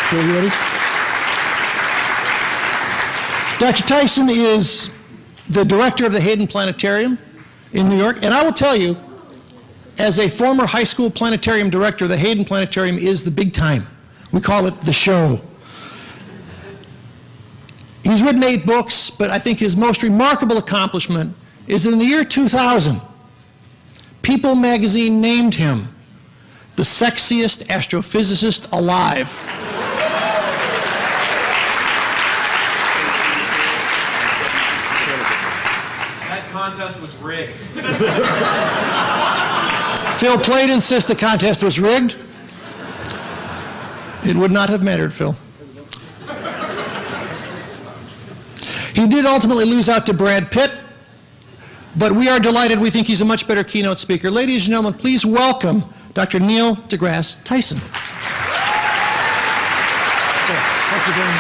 Are you ready? Dr. Tyson is the director of the Hayden Planetarium in New York, and I will tell you, as a former high school planetarium director, the Hayden Planetarium is the big time. We call it the show. He's written 8 books, but I think his most remarkable accomplishment is that in the year 2000, People magazine named him the sexiest astrophysicist alive. That contest was rigged. Phil Plait insists the contest was rigged. It would not have mattered, Phil. He did ultimately lose out to Brad Pitt, but we are delighted. We think he's a much better keynote speaker. Ladies and gentlemen, please welcome Dr. Neil deGrasse Tyson. Thank you very much.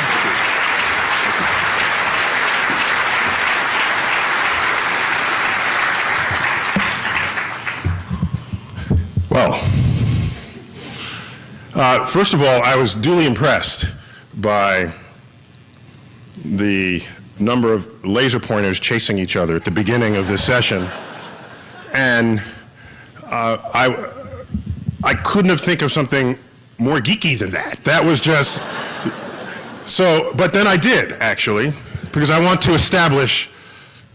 Well, first of all, I was duly impressed by the number of laser pointers chasing each other at the beginning of this session. And I couldn't have think of something more geeky than that. That was just, so, but then I did, actually, because I want to establish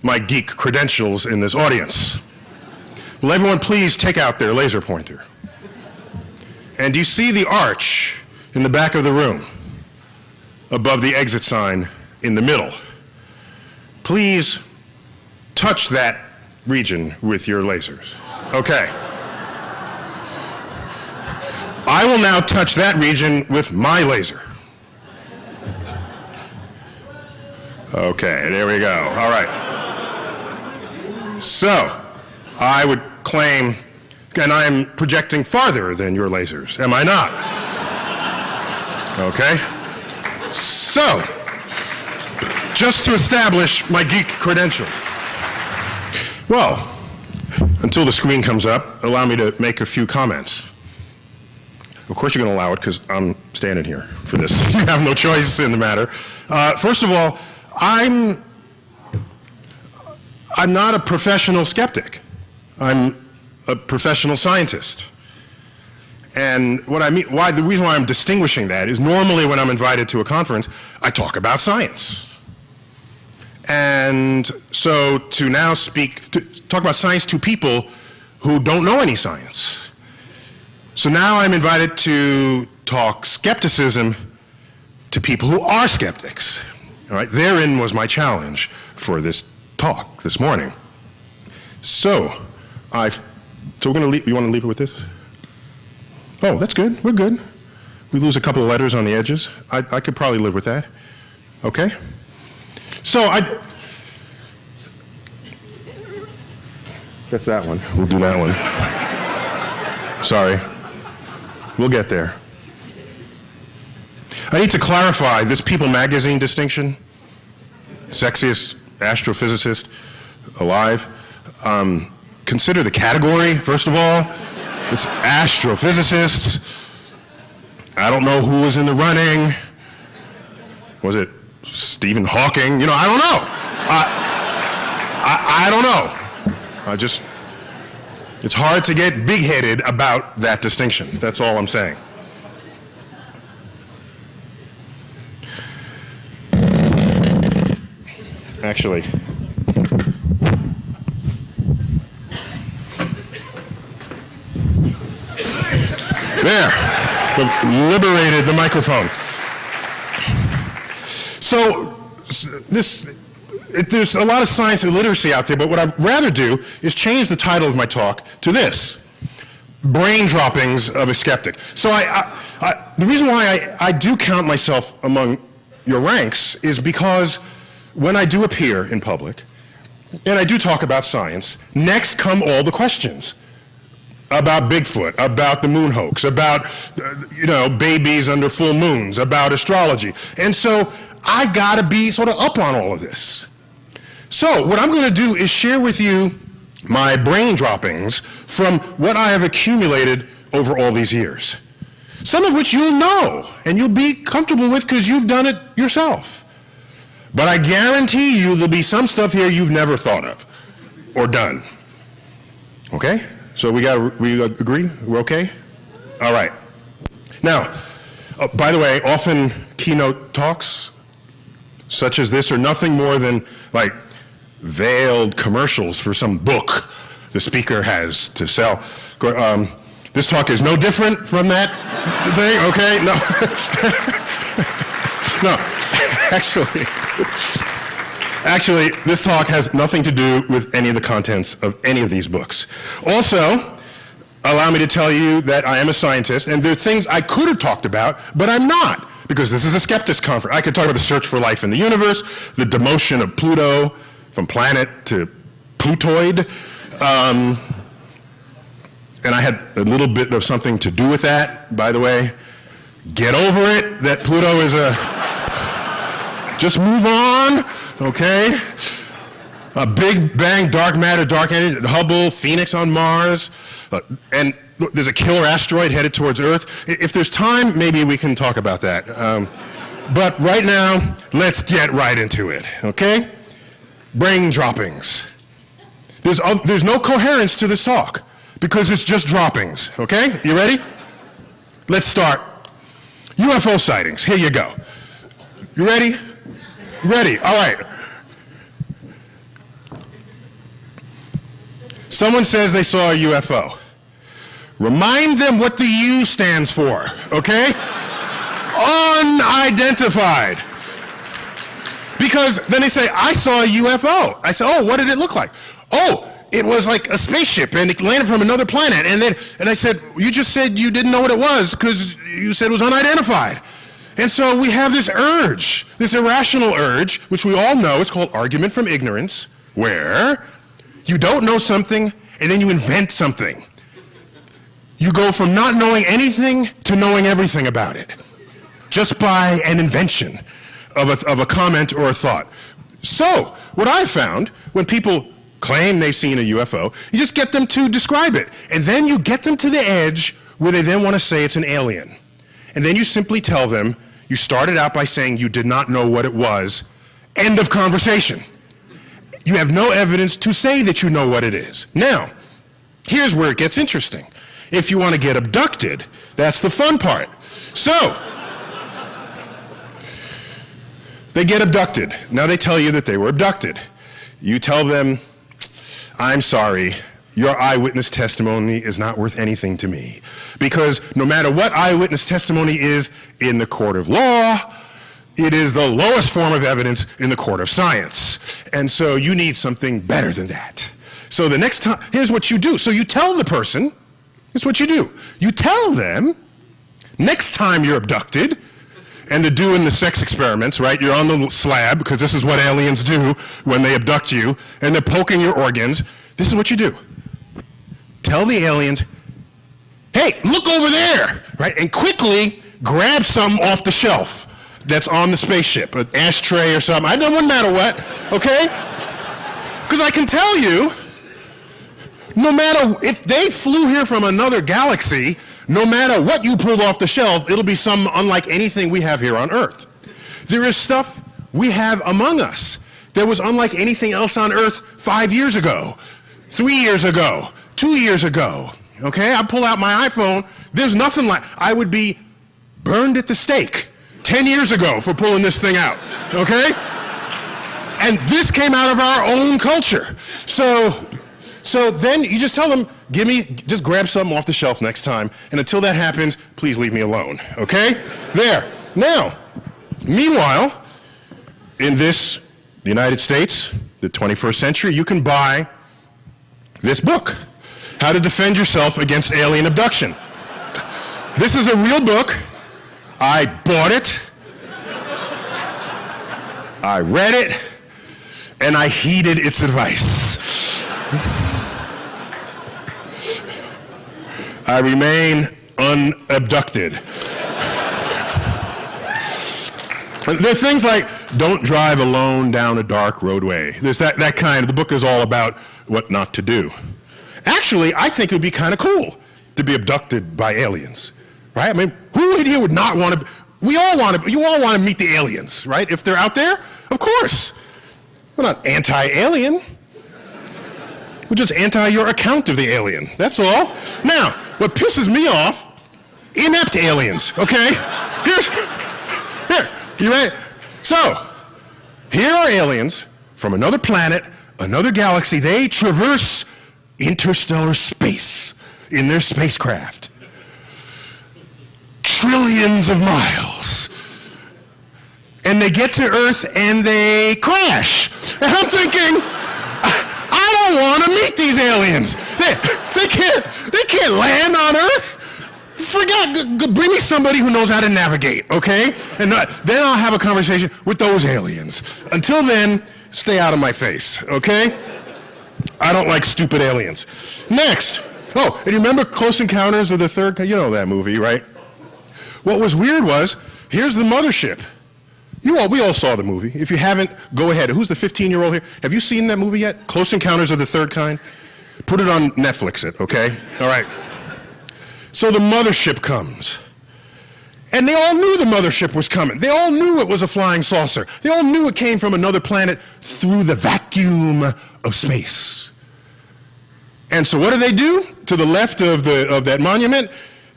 my geek credentials in this audience. Will everyone please take out their laser pointer? And do you see the arch in the back of the room above the exit sign in the middle? Please touch that region with your lasers. Okay. I will now touch that region with my laser. Okay, there we go. All right. So, I would claim, and I am projecting farther than your lasers, am I not? Okay. So, just to establish my geek credentials. Well, until the screen comes up, allow me to make a few comments. Of course you're going to allow it because I'm standing here for this. You have no choice in the matter. First of all, I'm not a professional skeptic. I'm a professional scientist. And what I mean, the reason why I'm distinguishing that is normally when I'm invited to a conference, I talk about science. And so to now talk about science to people who don't know any science. So now I'm invited to talk skepticism to people who are skeptics. All right, therein was my challenge for this talk this morning. So we're going to leave, you want to leave it with this? Oh, that's good, we're good. We lose a couple of letters on the edges. I could probably live with that. Okay? So that's that one. We'll do that one. Sorry. We'll get there. I need to clarify this People magazine distinction. Sexiest astrophysicist alive. Consider the category, first of all. It's astrophysicists. I don't know who was in the running. Was it Stephen Hawking? You know, I don't know. I don't know. It's hard to get big-headed about that distinction. That's all I'm saying. Actually, there, we've liberated the microphone. So there's a lot of science and literacy out there, but what I'd rather do is change the title of my talk to this: Brain Droppings of a Skeptic. So the reason why I do count myself among your ranks is because when I do appear in public, and I do talk about science, next come all the questions about Bigfoot, about the moon hoax, about babies under full moons, about astrology. And so I've got to be sort of up on all of this. So what I'm going to do is share with you my brain droppings from what I have accumulated over all these years. some of which you'll know and you'll be comfortable with because you've done it yourself. But I guarantee you there'll be some stuff here you've never thought of or done. Okay? So we agree? We're okay? All right. Now, by the way, often keynote talks such as this are nothing more than like veiled commercials for some book the speaker has to sell. This talk is no different from that thing, okay? No. No, actually, this talk has nothing to do with any of the contents of any of these books. Also, allow me to tell you that I am a scientist, and there are things I could have talked about, but I'm not, because this is a skeptics conference. I could talk about the search for life in the universe, the demotion of Pluto from planet to Plutoid, and I had a little bit of something to do with that, by the way. Get over it, that Pluto is just move on, okay? A Big Bang, dark matter, dark energy, Hubble, Phoenix on Mars, and look, there's a killer asteroid headed towards Earth. If there's time, maybe we can talk about that. But right now, let's get right into it, okay? Brain droppings. There's no coherence to this talk because it's just droppings, okay? You ready? Let's start. UFO sightings, here you go. You ready? Ready, all right. Someone says they saw a UFO. Remind them what the U stands for, okay? Unidentified. Because then they say, I saw a UFO. I say, oh, what did it look like? Oh, it was like a spaceship and it landed from another planet. And I said, you just said you didn't know what it was because you said it was unidentified. And so we have this urge, this irrational urge, which we all know, it's called argument from ignorance, where you don't know something and then you invent something. You go from not knowing anything to knowing everything about it, just by an invention of a comment or a thought. So, what I found, when people claim they've seen a UFO, you just get them to describe it. And then you get them to the edge where they then want to say it's an alien. And then you simply tell them, you started out by saying you did not know what it was. End of conversation. You have no evidence to say that you know what it is. Now, here's where it gets interesting. If you want to get abducted, that's the fun part. So, they get abducted. Now they tell you that they were abducted. You tell them, I'm sorry, your eyewitness testimony is not worth anything to me. Because no matter what eyewitness testimony is in the court of law, it is the lowest form of evidence in the court of science. And so you need something better than that. So the next time, here's what you do. So you tell the person, here's what you do. You tell them, next time you're abducted, and they're doing the sex experiments, right? You're on the slab, because this is what aliens do when they abduct you, and they're poking your organs. This is what you do. Tell the aliens, hey, look over there, right? And quickly grab something off the shelf that's on the spaceship, an ashtray or something. It doesn't matter what, okay? Because I can tell you, no matter if they flew here from another galaxy, no matter what you pulled off the shelf, it'll be some unlike anything we have here on Earth. There is stuff we have among us that was unlike anything else on Earth 5 years ago, 3 years ago, 2 years ago. Okay, I pull out my iPhone, there's nothing like, I would be burned at the stake 10 years ago for pulling this thing out, okay? And this came out of our own culture. So then you just tell them, just grab something off the shelf next time, and until that happens, please leave me alone, okay? There. Now, meanwhile, in the United States, the 21st century, you can buy this book, How to Defend Yourself Against Alien Abduction. This is a real book. I bought it. I read it, and I heeded its advice. I remain unabducted. There's things like, don't drive alone down a dark roadway. There's that kind. The book is all about what not to do. Actually, I think it would be kind of cool to be abducted by aliens. right? I mean, who in here would not want to, you all want to meet the aliens, right? If they're out there, of course. We're not anti-alien. We're just anti your account of the alien, that's all. Now, what pisses me off, inept aliens, okay? Here, you ready? So, here are aliens from another planet, another galaxy. They traverse interstellar space in their spacecraft. Trillions of miles. And they get to Earth and they crash. And I'm thinking, I don't want to meet these aliens. They can't land on Earth. Bring me somebody who knows how to navigate, okay? And then I'll have a conversation with those aliens. Until then, stay out of my face, okay? I don't like stupid aliens. Next. Oh, and you remember Close Encounters of the Third Kind? You know that movie, right? What was weird was, here's the mothership. We all saw the movie. If you haven't, go ahead. Who's the 15-year-old here? Have you seen that movie yet? Close Encounters of the Third Kind? Put it on Netflix, okay? All right. So the mothership comes. And they all knew the mothership was coming. They all knew it was a flying saucer. They all knew it came from another planet through the vacuum of space. And so what do? To the left of that monument,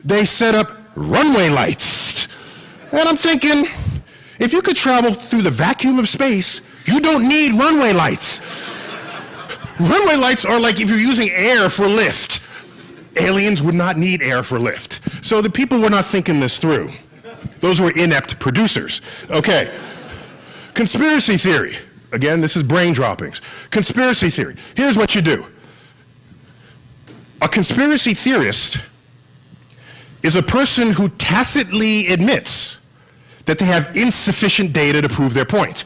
they set up runway lights. And I'm thinking, if you could travel through the vacuum of space, you don't need runway lights. Runway lights are like if you're using air for lift. Aliens would not need air for lift. So the people were not thinking this through. Those were inept producers. Okay. Conspiracy theory. Again, this is brain droppings. Conspiracy theory. Here's what you do. A conspiracy theorist is a person who tacitly admits that they have insufficient data to prove their point.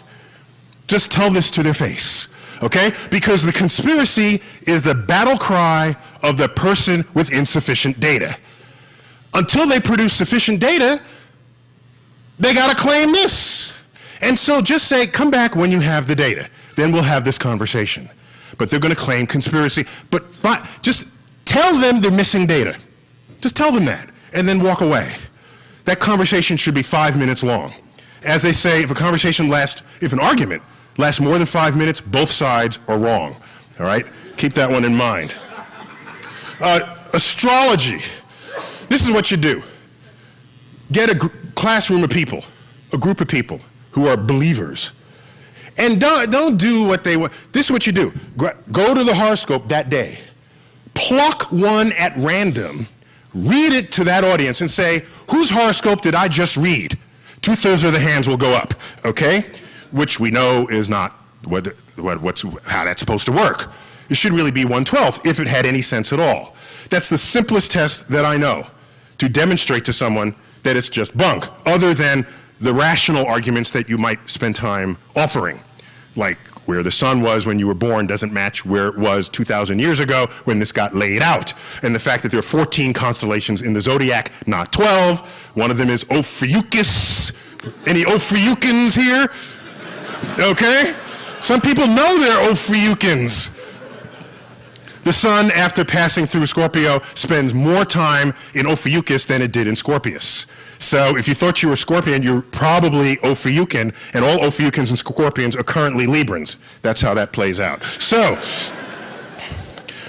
Just tell this to their face, okay? Because the conspiracy is the battle cry of the person with insufficient data. Until they produce sufficient data, they gotta claim this. And so just say, come back when you have the data. Then we'll have this conversation. But they're gonna claim conspiracy. But just tell them they're missing data. Just tell them that, and then walk away. That conversation should be 5 minutes long. As they say, if an argument lasts more than 5 minutes, both sides are wrong, all right? Keep that one in mind. Astrology. This is what you do. Get a classroom of people, a group of people who are believers, and don't do what they want. This is what you do. Go to the horoscope that day. Pluck one at random, read it to that audience and say, whose horoscope did I just read? 2/3 of the hands will go up, okay? Which we know is not how that's supposed to work. It should really be 1/12 if it had any sense at all. That's the simplest test that I know to demonstrate to someone that it's just bunk, other than the rational arguments that you might spend time offering, like where the sun was when you were born doesn't match where it was 2,000 years ago when this got laid out. And the fact that there are 14 constellations in the zodiac, not 12. One of them is Ophiuchus. Any Ophiuchans here? Okay? Some people know they're Ophiuchans. The sun, after passing through Scorpio, spends more time in Ophiuchus than it did in Scorpius. So if you thought you were Scorpion, you're probably Ophiuchan, and all Ophiuchans and Scorpions are currently Librans. That's how that plays out. So,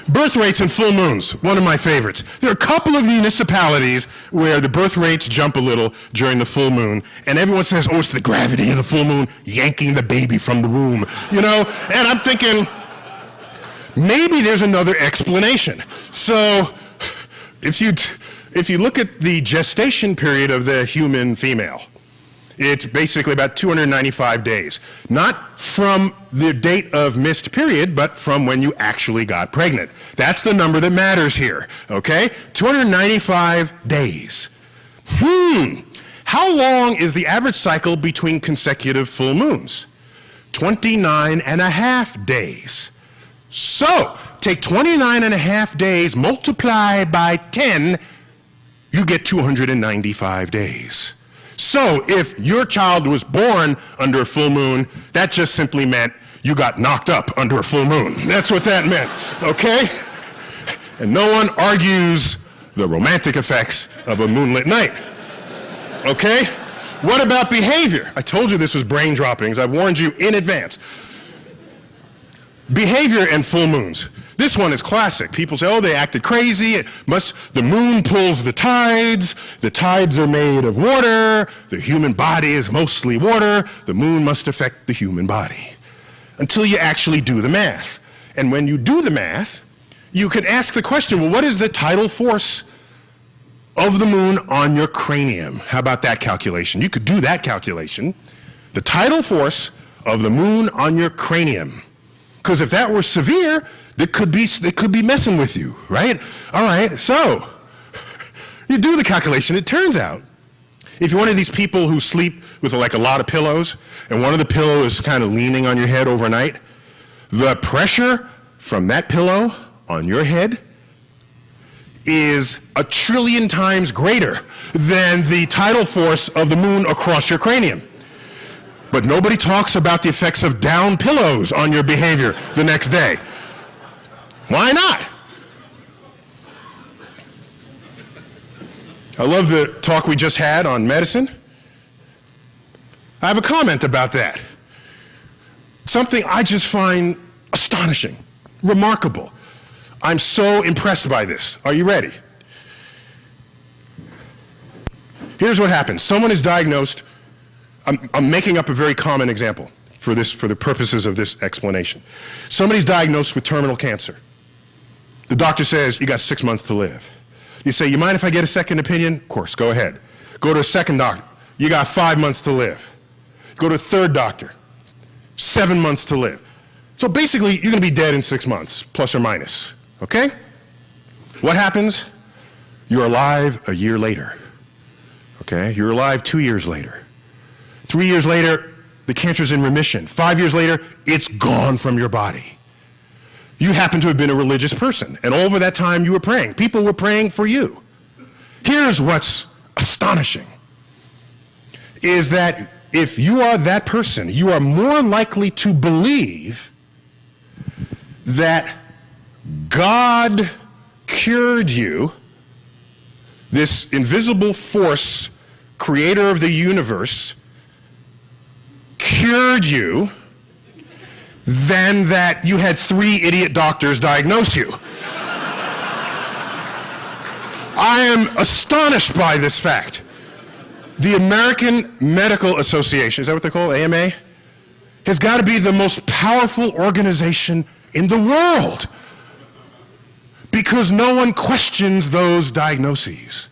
birth rates and full moons, one of my favorites. There are a couple of municipalities where the birth rates jump a little during the full moon, and everyone says, oh, it's the gravity of the full moon yanking the baby from the womb, you know? And I'm thinking, maybe there's another explanation. So, if you look at the gestation period of the human female, it's basically about 295 days. Not from the date of missed period, but from when you actually got pregnant. That's the number that matters here, okay? 295 days. How long is the average cycle between consecutive full moons? 29 and a half days. So, take 29 and a half days, multiply by 10, you get 295 days. So if your child was born under a full moon, that just simply meant you got knocked up under a full moon. That's what that meant, okay? And no one argues the romantic effects of a moonlit night. Okay? What about behavior? I told you this was brain droppings. I warned you in advance. Behavior and full moons. This one is classic. People say, oh, they acted crazy. The moon pulls the tides. The tides are made of water. The human body is mostly water. The moon must affect the human body. Until you actually do the math. And when you do the math, you could ask the question, well, what is the tidal force of the moon on your cranium? How about that calculation? You could do that calculation. The tidal force of the moon on your cranium. Because if that were severe, it could be messing with you, right? All right, so you do the calculation. It turns out, if you're one of these people who sleep with like a lot of pillows, and one of the pillows is kind of leaning on your head overnight, the pressure from that pillow on your head is 1 trillion times greater than the tidal force of the moon across your cranium. But nobody talks about the effects of down pillows on your behavior the next day. Why not? I love the talk we just had on medicine. I have a comment about that. Something I just find astonishing, remarkable. I'm so impressed by this. Are you ready? Here's what happens. Someone is diagnosed. I'm making up a very common example for the purposes of this explanation. Somebody's diagnosed with terminal cancer. The doctor says, you got 6 months to live. You say, you mind if I get a second opinion? Of course, go ahead. Go to a second doctor. You got 5 months to live. Go to a third doctor. 7 months to live. So basically, you're going to be dead in 6 months, plus or minus. Okay? What happens? You're alive a year later. Okay? You're alive 2 years later. 3 years later, the cancer's in remission. 5 years later, it's gone from your body. You happen to have been a religious person, and over that time you were praying. People were praying for you. Here's what's astonishing, is that if you are that person, you are more likely to believe that God cured you, this invisible force, creator of the universe, cured you, than that you had 3 idiot doctors diagnose you. I am astonished by this fact. The American Medical Association, is that what they call it, AMA? Has got to be the most powerful organization in the world because no one questions those diagnoses.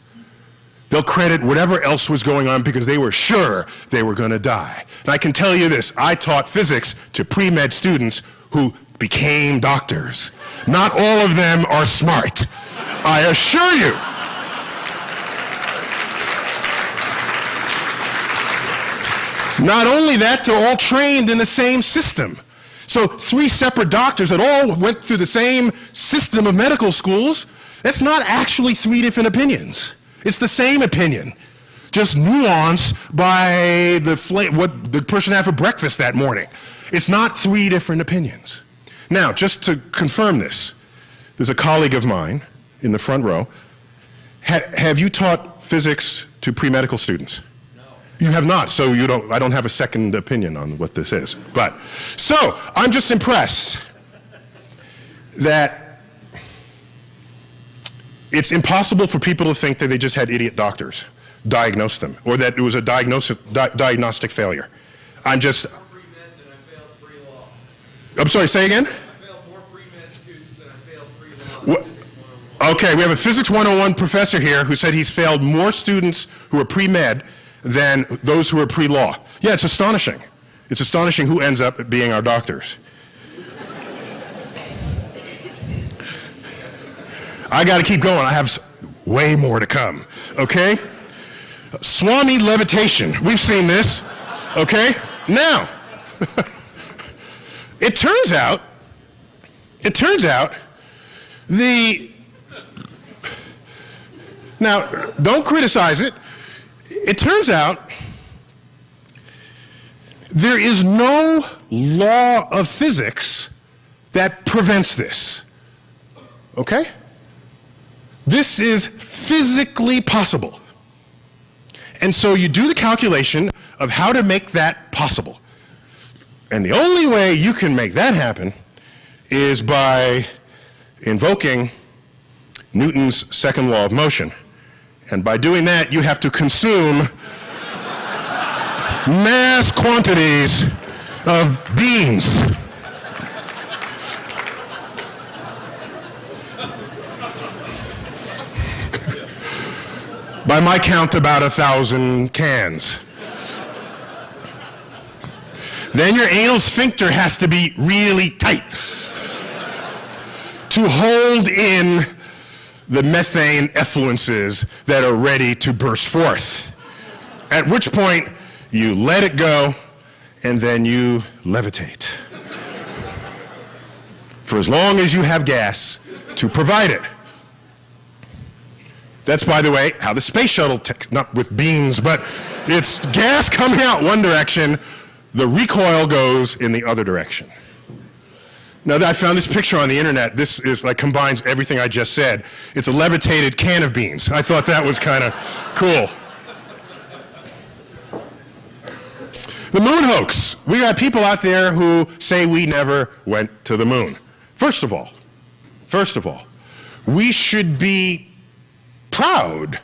They'll credit whatever else was going on because they were sure they were going to die. And I can tell you this, I taught physics to pre-med students who became doctors. Not all of them are smart, I assure you. Not only that, they're all trained in the same system. So 3 separate doctors that all went through the same system of medical schools, that's not actually 3 different opinions. It's the same opinion, just nuanced by what the person had for breakfast that morning. It's not 3 different opinions. Now, just to confirm this, there's a colleague of mine in the front row. Have you taught physics to pre-medical students? No. You have not, so I don't have a second opinion on what this is. So I'm just impressed that it's impossible for people to think that they just had idiot doctors diagnose them, or that it was a diagnostic failure. I'm sorry, say again? I failed more pre-med students than I failed pre-law. Okay, we have a Physics 101 professor here who said he's failed more students who are pre-med than those who are pre-law. Yeah, it's astonishing. It's astonishing who ends up being our doctors. I got to keep going. I have way more to come, okay? Swami levitation. We've seen this, okay? Now, it turns out, now, don't criticize it. It turns out there is no law of physics that prevents this, okay? This is physically possible. And so you do the calculation of how to make that possible. And the only way you can make that happen is by invoking Newton's second law of motion. And by doing that, you have to consume mass quantities of beans. By my count, about 1,000 cans. Then your anal sphincter has to be really tight to hold in the methane effluences that are ready to burst forth. At which point, you let it go, and then you levitate. For as long as you have gas to provide it. That's, by the way, how the space shuttle, not with beans, but it's gas coming out one direction, the recoil goes in the other direction. Now, I found this picture on the internet. This is like combines everything I just said. It's a levitated can of beans. I thought that was kind of cool. The moon hoax. We got people out there who say we never went to the moon. First of all, we should be proud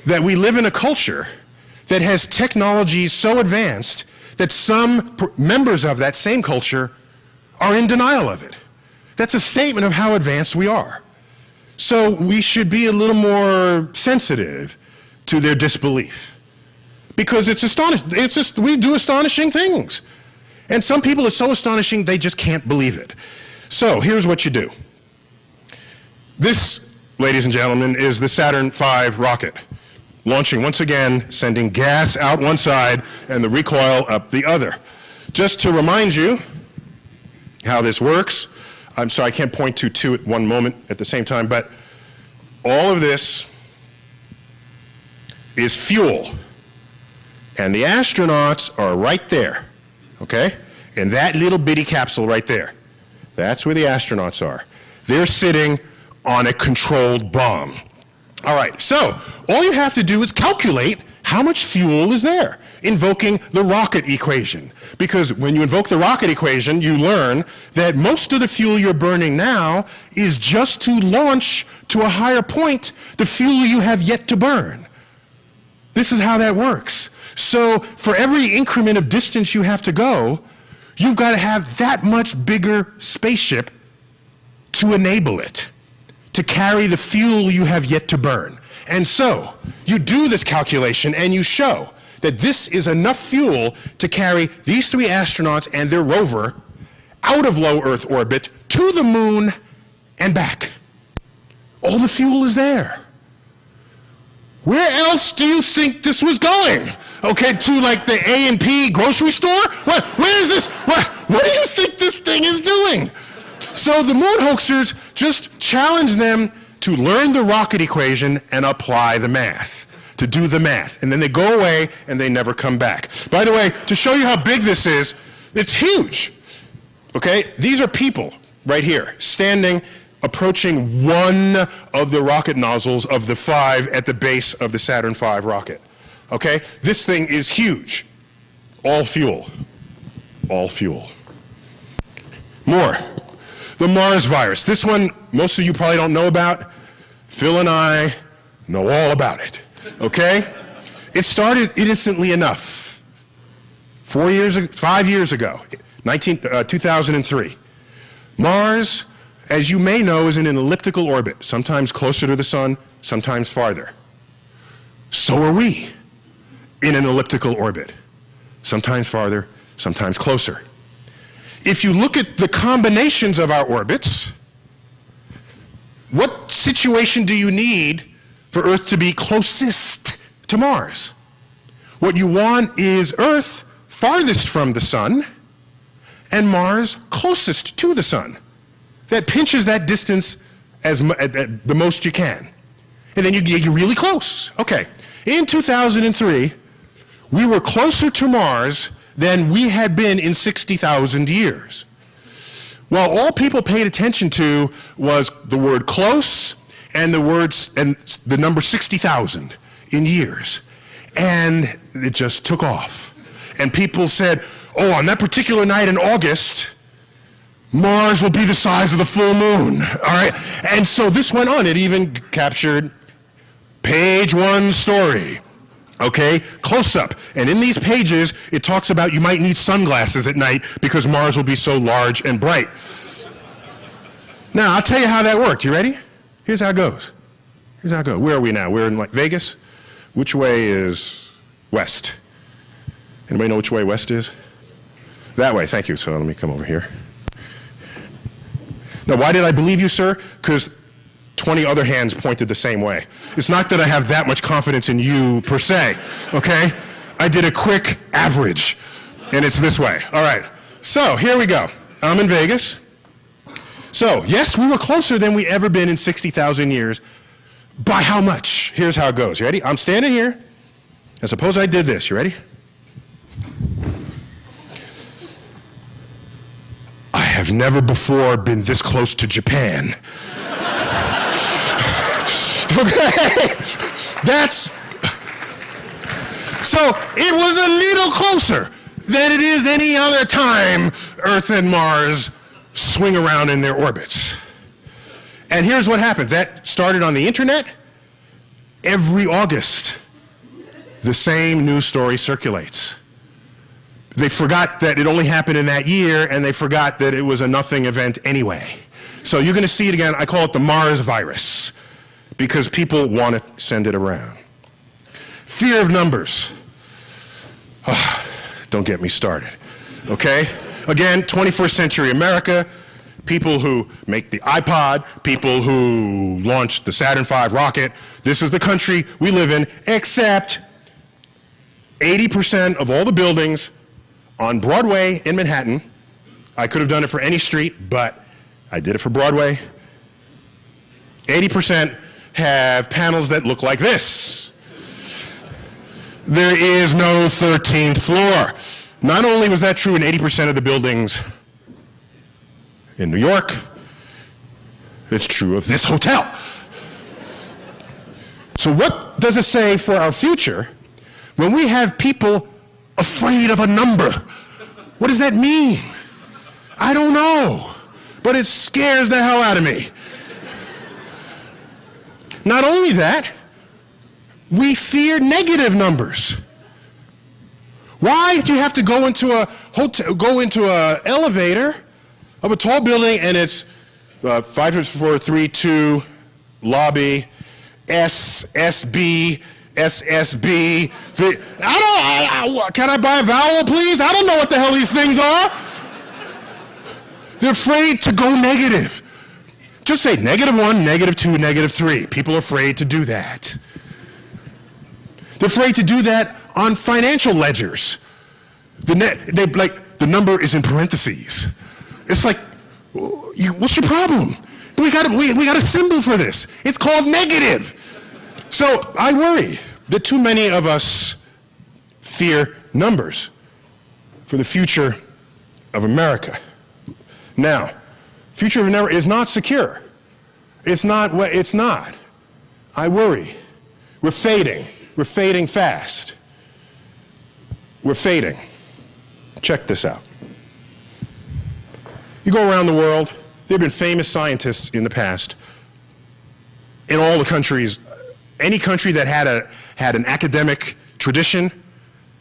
that we live in a culture that has technology so advanced that some members of that same culture are in denial of it. That's a statement of how advanced we are. So we should be a little more sensitive to their disbelief. Because it's astonishing. It's just, we do astonishing things. And some people are so astonishing they just can't believe it. So here's what you do. This, ladies and gentlemen, is the Saturn V rocket. Launching once again, sending gas out one side and the recoil up the other. Just to remind you how this works, I'm sorry I can't point to two at one moment at the same time, but all of this is fuel. And the astronauts are right there, okay? In that little bitty capsule right there. That's where the astronauts are. They're sitting on a controlled bomb. All right, so all you have to do is calculate how much fuel is there, invoking the rocket equation. Because when you invoke the rocket equation, you learn that most of the fuel you're burning now is just to launch to a higher point the fuel you have yet to burn. This is how that works. So for every increment of distance you have to go, you've got to have that much bigger spaceship to enable it, to carry the fuel you have yet to burn. And so you do this calculation and you show that this is enough fuel to carry these three astronauts and their rover out of low Earth orbit to the moon and back. All the fuel is there. Where else do you think this was going? Okay, to like the A&P grocery store? What? Where is this? What do you think this thing is doing? So the moon hoaxers just challenge them to learn the rocket equation and apply the math, to do the math. And then they go away and they never come back. By the way, to show you how big this is, it's huge. Okay, these are people right here, standing, approaching one of the rocket nozzles of the 5 at the base of the Saturn V rocket. Okay, this thing is huge. All fuel. All fuel. More. The Mars virus. This one, most of you probably don't know about. Phil and I know all about it. Okay? It started innocently enough. 5 years ago, 2003. Mars, as you may know, is in an elliptical orbit, sometimes closer to the sun, sometimes farther. So are we in an elliptical orbit, sometimes farther, sometimes closer. If you look at the combinations of our orbits, what situation do you need for Earth to be closest to Mars? What you want is Earth farthest from the sun and Mars closest to the sun. That pinches that distance at the most you can. And then you're really close. Okay, in 2003, we were closer to Mars than we had been in 60,000 years. Well, all people paid attention to was the word close and the number 60,000 in years. And it just took off. And people said, oh, on that particular night in August, Mars will be the size of the full moon, all right? And so this went on. It even captured page one story, okay? Close up. And in these pages, it talks about you might need sunglasses at night because Mars will be so large and bright. Now, I'll tell you how that worked. You ready? Here's how it goes. Here's how it goes. Where are we now? We're in like Vegas? Which way is west? Anybody know which way west is? That way, thank you. So let me come over here. Now, why did I believe you, sir? Because 20 other hands pointed the same way. It's not that I have that much confidence in you per se, okay? I did a quick average, and it's this way. All right, so here we go. I'm in Vegas. So, yes, we were closer than we ever been in 60,000 years. By how much? Here's how it goes. You ready? I'm standing here, and suppose I did this. You ready? I have never before been this close to Japan. Okay? So it was a little closer than it is any other time Earth and Mars swing around in their orbits. And here's what happens. That started on the internet. Every August, the same news story circulates. They forgot that it only happened in that year, and they forgot that it was a nothing event anyway. So you're going to see it again. I call it the Mars virus, because people want to send it around. Fear of numbers. Oh, don't get me started, okay? Again, 21st century America, people who make the iPod, people who launched the Saturn V rocket. This is the country we live in, except 80% of all the buildings on Broadway in Manhattan, I could have done it for any street, but I did it for Broadway. 80% have panels that look like this. There is no 13th floor. Not only was that true in 80% of the buildings in New York, it's true of this hotel. So what does it say for our future when we have people afraid of a number? What does that mean? I don't know, but it scares the hell out of me. Not only that, we fear negative numbers. Why do you have to go into a hotel, go into an elevator of a tall building and it's 5432 lobby SSB SSB. Can I buy a vowel, please? I don't know what the hell these things are. They're afraid to go negative. Just say -1, -2, -3. People are afraid to do that. They're afraid to do that on financial ledgers. The number is in parentheses. It's like, what's your problem? We got a symbol for this. It's called negative. So I worry that too many of us fear numbers for the future of America. Now, future of America is not secure. It's not. I worry. We're fading. We're fading fast. We're fading. Check this out. You go around the world, there have been famous scientists in the past, in all the countries. Any country that had an academic tradition,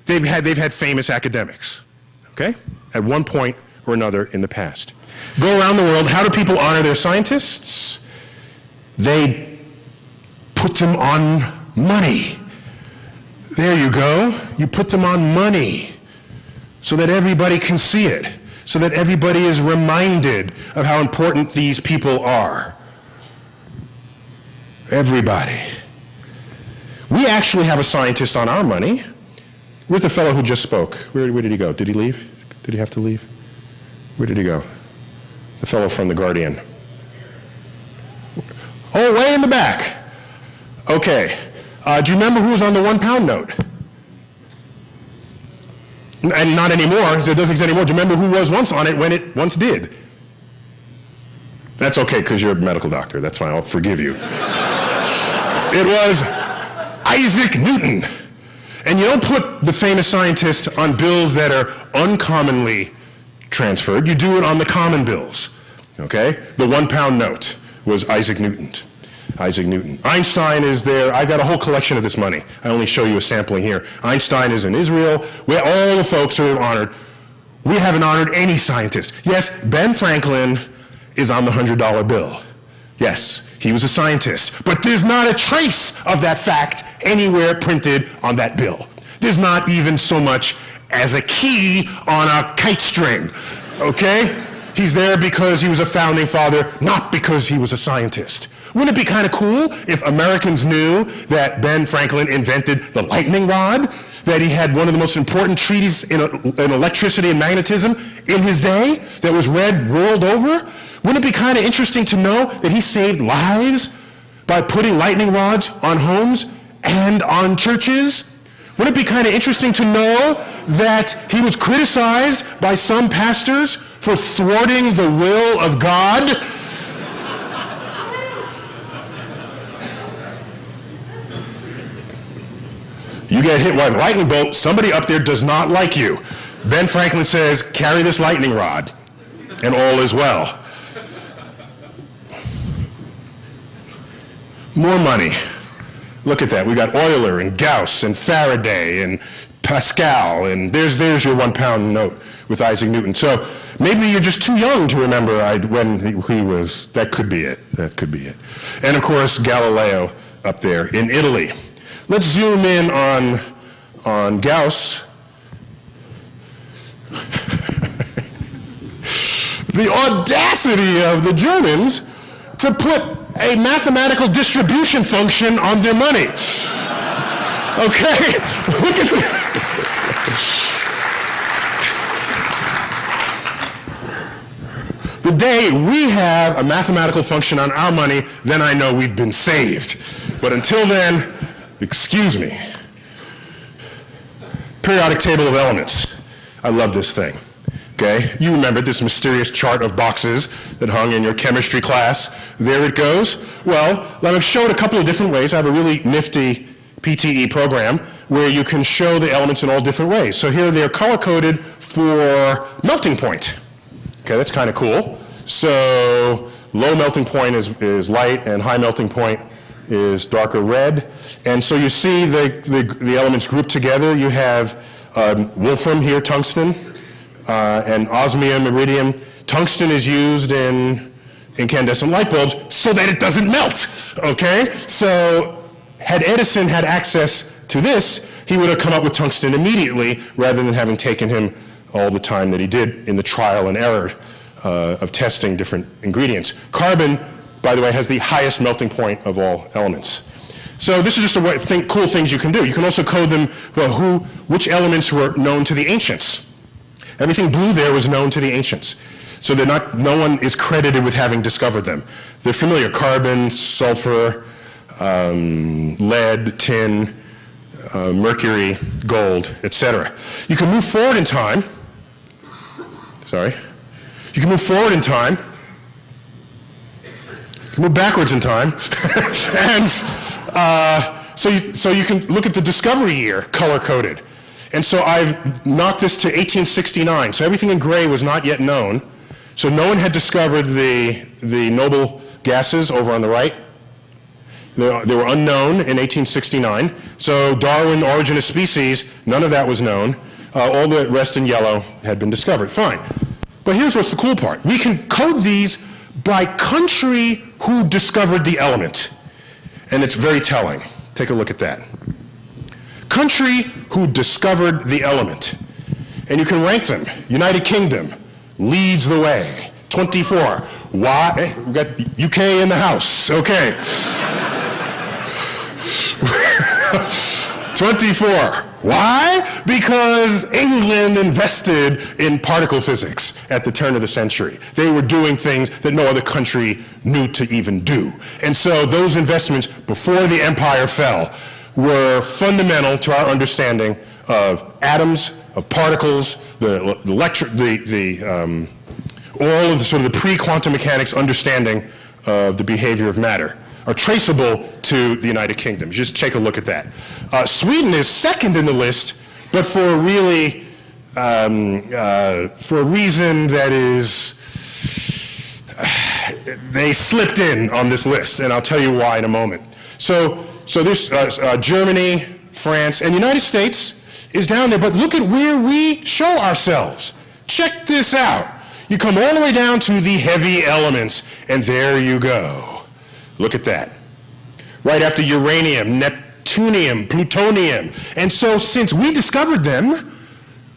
they've had famous academics, okay? At one point or another in the past. Go around the world, how do people honor their scientists? They put them on money. There you go. You put them on money so that everybody can see it, so that everybody is reminded of how important these people are. Everybody. We actually have a scientist on our money. Where's the fellow who just spoke? Where did he go? Did he leave? Did he have to leave? Where did he go? The fellow from The Guardian. Oh, way in the back. Okay. Do you remember who was on the £1 note? And not anymore, it doesn't exist anymore. Do you remember who was once on it when it once did? That's okay, because you're a medical doctor. That's fine, I'll forgive you. It was Isaac Newton. And you don't put the famous scientist on bills that are uncommonly transferred. You do it on the common bills, okay? The £1 note was Isaac Newton. Isaac Newton. Einstein is there. I got a whole collection of this money. I only show you a sampling here. Einstein is in Israel, where all the folks are honored. We haven't honored any scientist. Yes, Ben Franklin is on the $100 bill. Yes, he was a scientist. But there's not a trace of that fact anywhere printed on that bill. There's not even so much as a key on a kite string, okay? He's there because he was a founding father, not because he was a scientist. Wouldn't it be kind of cool if Americans knew that Ben Franklin invented the lightning rod, that he had one of the most important treatises in electricity and magnetism in his day that was read world over? Wouldn't it be kind of interesting to know that he saved lives by putting lightning rods on homes and on churches? Wouldn't it be kind of interesting to know that he was criticized by some pastors for thwarting the will of God? You get hit by a lightning bolt, somebody up there does not like you. Ben Franklin says, carry this lightning rod, and all is well. More money. Look at that. We got Euler and Gauss and Faraday and Pascal, and there's your £1 note with Isaac Newton. So maybe you're just too young to remember when he was. That could be it. That could be it. And of course, Galileo up there in Italy. Let's zoom in on Gauss. The audacity of the Germans to put a mathematical distribution function on their money. Okay, look at the day we have a mathematical function on our money, then I know we've been saved. But until then, excuse me. Periodic table of elements. I love this thing. Okay, you remember this mysterious chart of boxes that hung in your chemistry class. There it goes. Well, I've showed a couple of different ways. I have a really nifty PTE program where you can show the elements in all different ways. So here they're color-coded for melting point. Okay, that's kind of cool. So low melting point is light, and high melting point is darker red. And so you see the elements grouped together. You have wolfram here, tungsten, and osmium, iridium. Tungsten is used in incandescent light bulbs so that it doesn't melt, okay? So had Edison had access to this, he would have come up with tungsten immediately rather than having taken him all the time that he did in the trial and error of testing different ingredients. Carbon, by the way, has the highest melting point of all elements. So this is just cool things you can do. You can also code them, well, which elements were known to the ancients. Everything blue there was known to the ancients. So no one is credited with having discovered them. They're familiar: carbon, sulfur, lead, tin, mercury, gold, etc. You can move forward in time. Sorry. You can move forward in time. You can move backwards in time. And so you can look at the discovery year color-coded. And so I've knocked this to 1869. So everything in gray was not yet known. So no one had discovered the noble gases over on the right. They were unknown in 1869. So Darwin, Origin of Species, none of that was known. All the rest in yellow had been discovered. Fine. But here's what's the cool part. We can code these by country who discovered the element. And it's very telling. Take a look at that. Country who discovered the element. And you can rank them. United Kingdom leads the way. 24. Why? We got the UK in the house. Okay. 24. Why? Because England invested in particle physics at the turn of the century. They were doing things that no other country knew to even do. And so those investments before the empire fell were fundamental to our understanding of atoms, of particles, all of the sort of the pre-quantum mechanics understanding of the behavior of matter. are traceable to the United Kingdom. Just take a look at that. Sweden is second in the list, but for a really, for a reason that is, they slipped in on this list, and I'll tell you why in a moment. So there's Germany, France, and the United States is down there, but look at where we show ourselves. Check this out. You come all the way down to the heavy elements, and there you go. Look at that. Right after uranium, neptunium, plutonium. And so since we discovered them,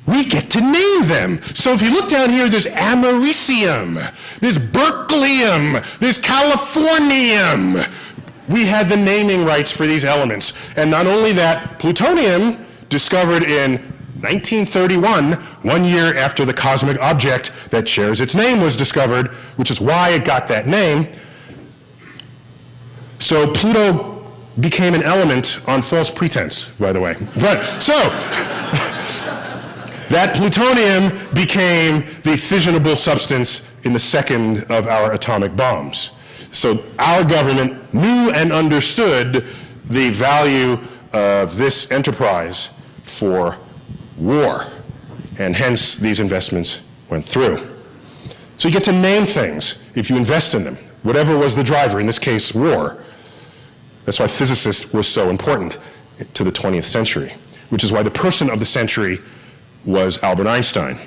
we get to name them. So if you look down here, there's americium, there's berkelium, there's californium. We had the naming rights for these elements. And not only that, plutonium, discovered in 1931, 1 year after the cosmic object that shares its name was discovered, which is why it got that name. So Pluto became an element on false pretense, by the way. But so, that plutonium became the fissionable substance in the second of our atomic bombs. So our government knew and understood the value of this enterprise for war, and hence these investments went through. So you get to name things if you invest in them, whatever was the driver, in this case, war. That's why physicists were so important to the 20th century, which is why the person of the century was Albert Einstein,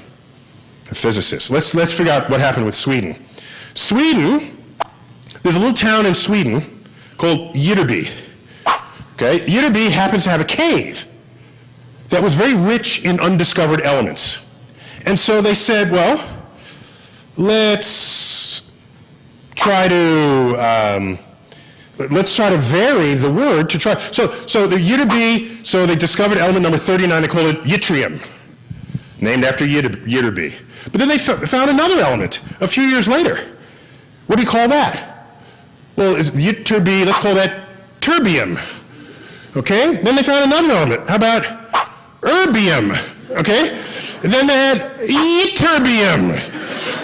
a physicist. Let's figure out what happened with Sweden. Sweden, there's a little town in Sweden called Jitterby. Okay, Jitterby happens to have a cave that was very rich in undiscovered elements. And so they said, well, let's try to vary the word to try. So the Jitterby, so they discovered element number 39, they called it yttrium, named after Jitterby. But then they found another element a few years later. What do you call that? Well, it's ytterby, let's call that terbium. Okay? Then they found another element. How about erbium? Okay? And then they had ytterbium.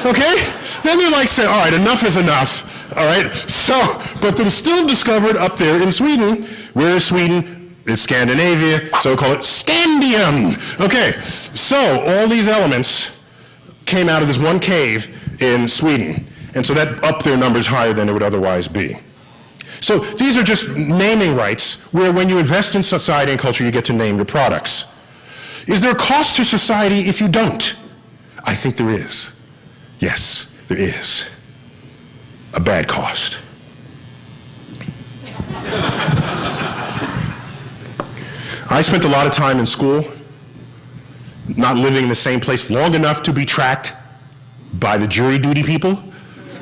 Okay? Then they're like saying, all right, enough is enough. All right? So, but there was still discovered up there in Sweden. Where is Sweden? It's Scandinavia, so call it scandium. Okay, so all these elements came out of this one cave in Sweden. And so that upped their numbers higher than it would otherwise be. So these are just naming rights where when you invest in society and culture, you get to name your products. Is there a cost to society if you don't? I think there is. Yes, there is. A bad cost. I spent a lot of time in school, not living in the same place long enough to be tracked by the jury duty people,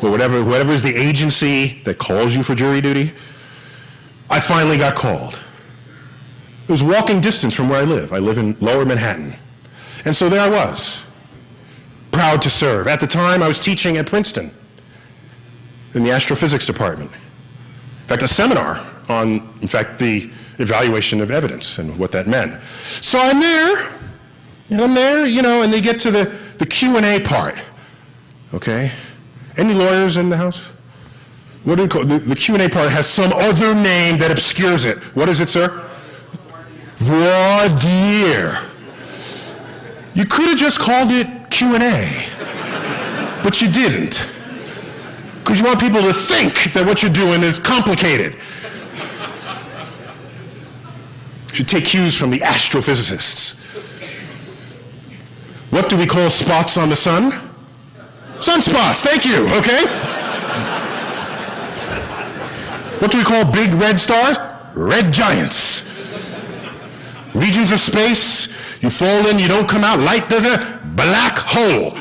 or whatever is the agency that calls you for jury duty. I finally got called. It was walking distance from where I live. I live in Lower Manhattan. And so there I was, proud to serve. At the time, I was teaching at Princeton in the astrophysics department. In fact, a seminar on, in fact, the evaluation of evidence and what that meant. So I'm there, and they get to the Q&A part, okay? Any lawyers in the house? What do you call it? The Q&A part has some other name that obscures it. What is it, sir? Voir dire. You could have just called it Q&A, but you didn't. Because you want people to think that what you're doing is complicated. You should take cues from the astrophysicists. What do we call spots on the sun? Sunspots, thank you, okay? What do we call big red stars? Red giants. Regions of space, you fall in, you don't come out, light does a black hole.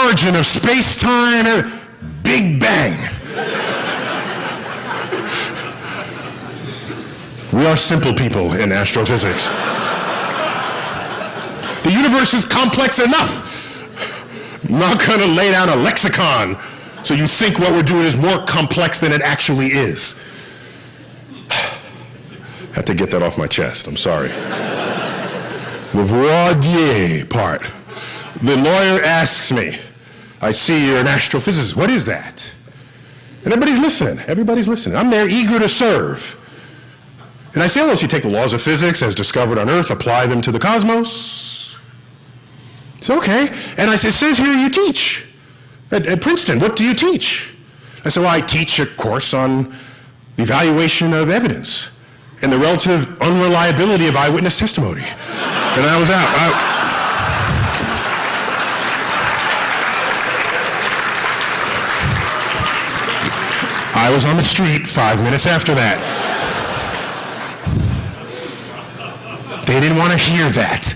Origin of space-time, Big Bang. We are simple people in astrophysics. The universe is complex enough. I'm not going to lay down a lexicon so you think what we're doing is more complex than it actually is. Had to get that off my chest, I'm sorry. The voir dire part. The lawyer asks me, I see you're an astrophysicist. What is that? And everybody's listening. Everybody's listening. I'm there eager to serve. And I say, well, you take the laws of physics as discovered on Earth, apply them to the cosmos. It's okay. And I say, it says here you teach at Princeton. What do you teach? I said, well, I teach a course on the evaluation of evidence and the relative unreliability of eyewitness testimony. And I was out. I was on the street 5 minutes after that. They didn't want to hear that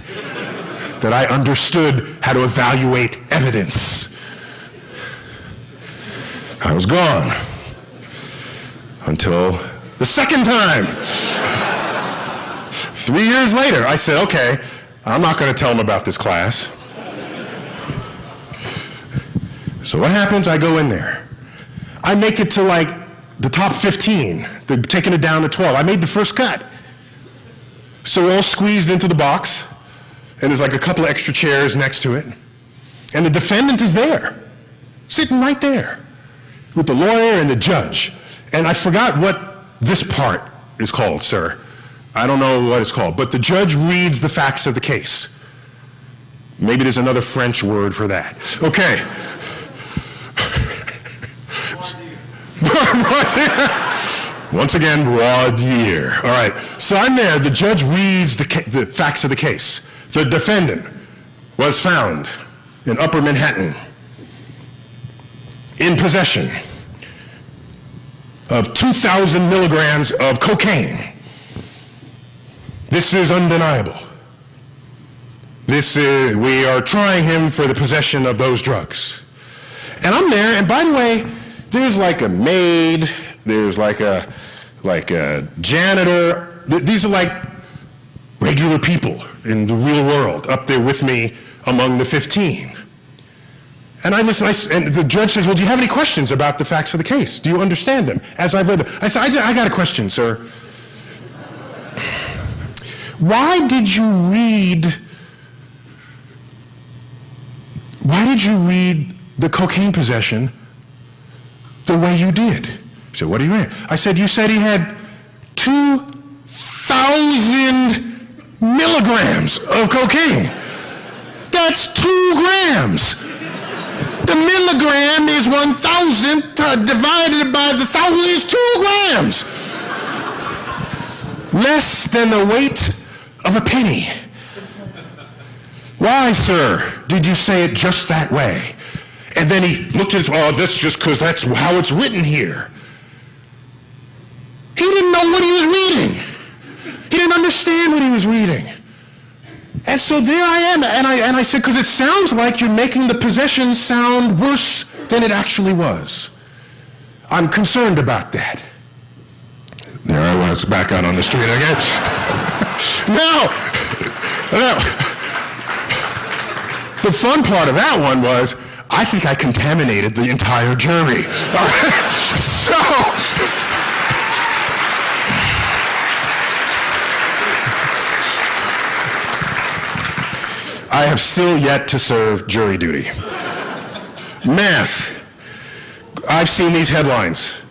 I understood how to evaluate evidence. I was gone until the second time. 3 years later, I said, okay, I'm not going to tell them about this class. So what happens? I go in there. I make it to like the top 15. They're taking it down to 12. I made the first cut. So we're all squeezed into the box, and there's like a couple of extra chairs next to it. And the defendant is there, sitting right there, with the lawyer and the judge. And I forgot what this part is called, sir. I don't know what it's called, but the judge reads the facts of the case. Maybe there's another French word for that. Okay. Once again, voir dire. All right, so I'm there. The judge reads the facts of the case. The defendant was found in Upper Manhattan in possession of 2,000 milligrams of cocaine. This is undeniable. We are trying him for the possession of those drugs. And I'm there, and by the way, there's like a maid, there's like a janitor. These are like regular people in the real world up there with me among the 15. And I listen, and the judge says, well, do you have any questions about the facts of the case? Do you understand them? As I've read them. I said, I got a question, sir. Why did you read the cocaine possession the way you did? He said, what do you mean? I said, you said he had 2,000 milligrams of cocaine. That's 2 grams. The milligram is 1,000 divided by the 1,000 is 2 grams. Less than the weight of a penny. Why, sir, did you say it just that way? And then he looked at it, oh, that's just because that's how it's written here. He didn't know what he was reading. He didn't understand what he was reading. And so there I am, and I said, because it sounds like you're making the possession sound worse than it actually was. I'm concerned about that. There I was, back out on the street again. Now, the fun part of that one was, I think I contaminated the entire jury. All right? So, I have still yet to serve jury duty. Math. I've seen these headlines.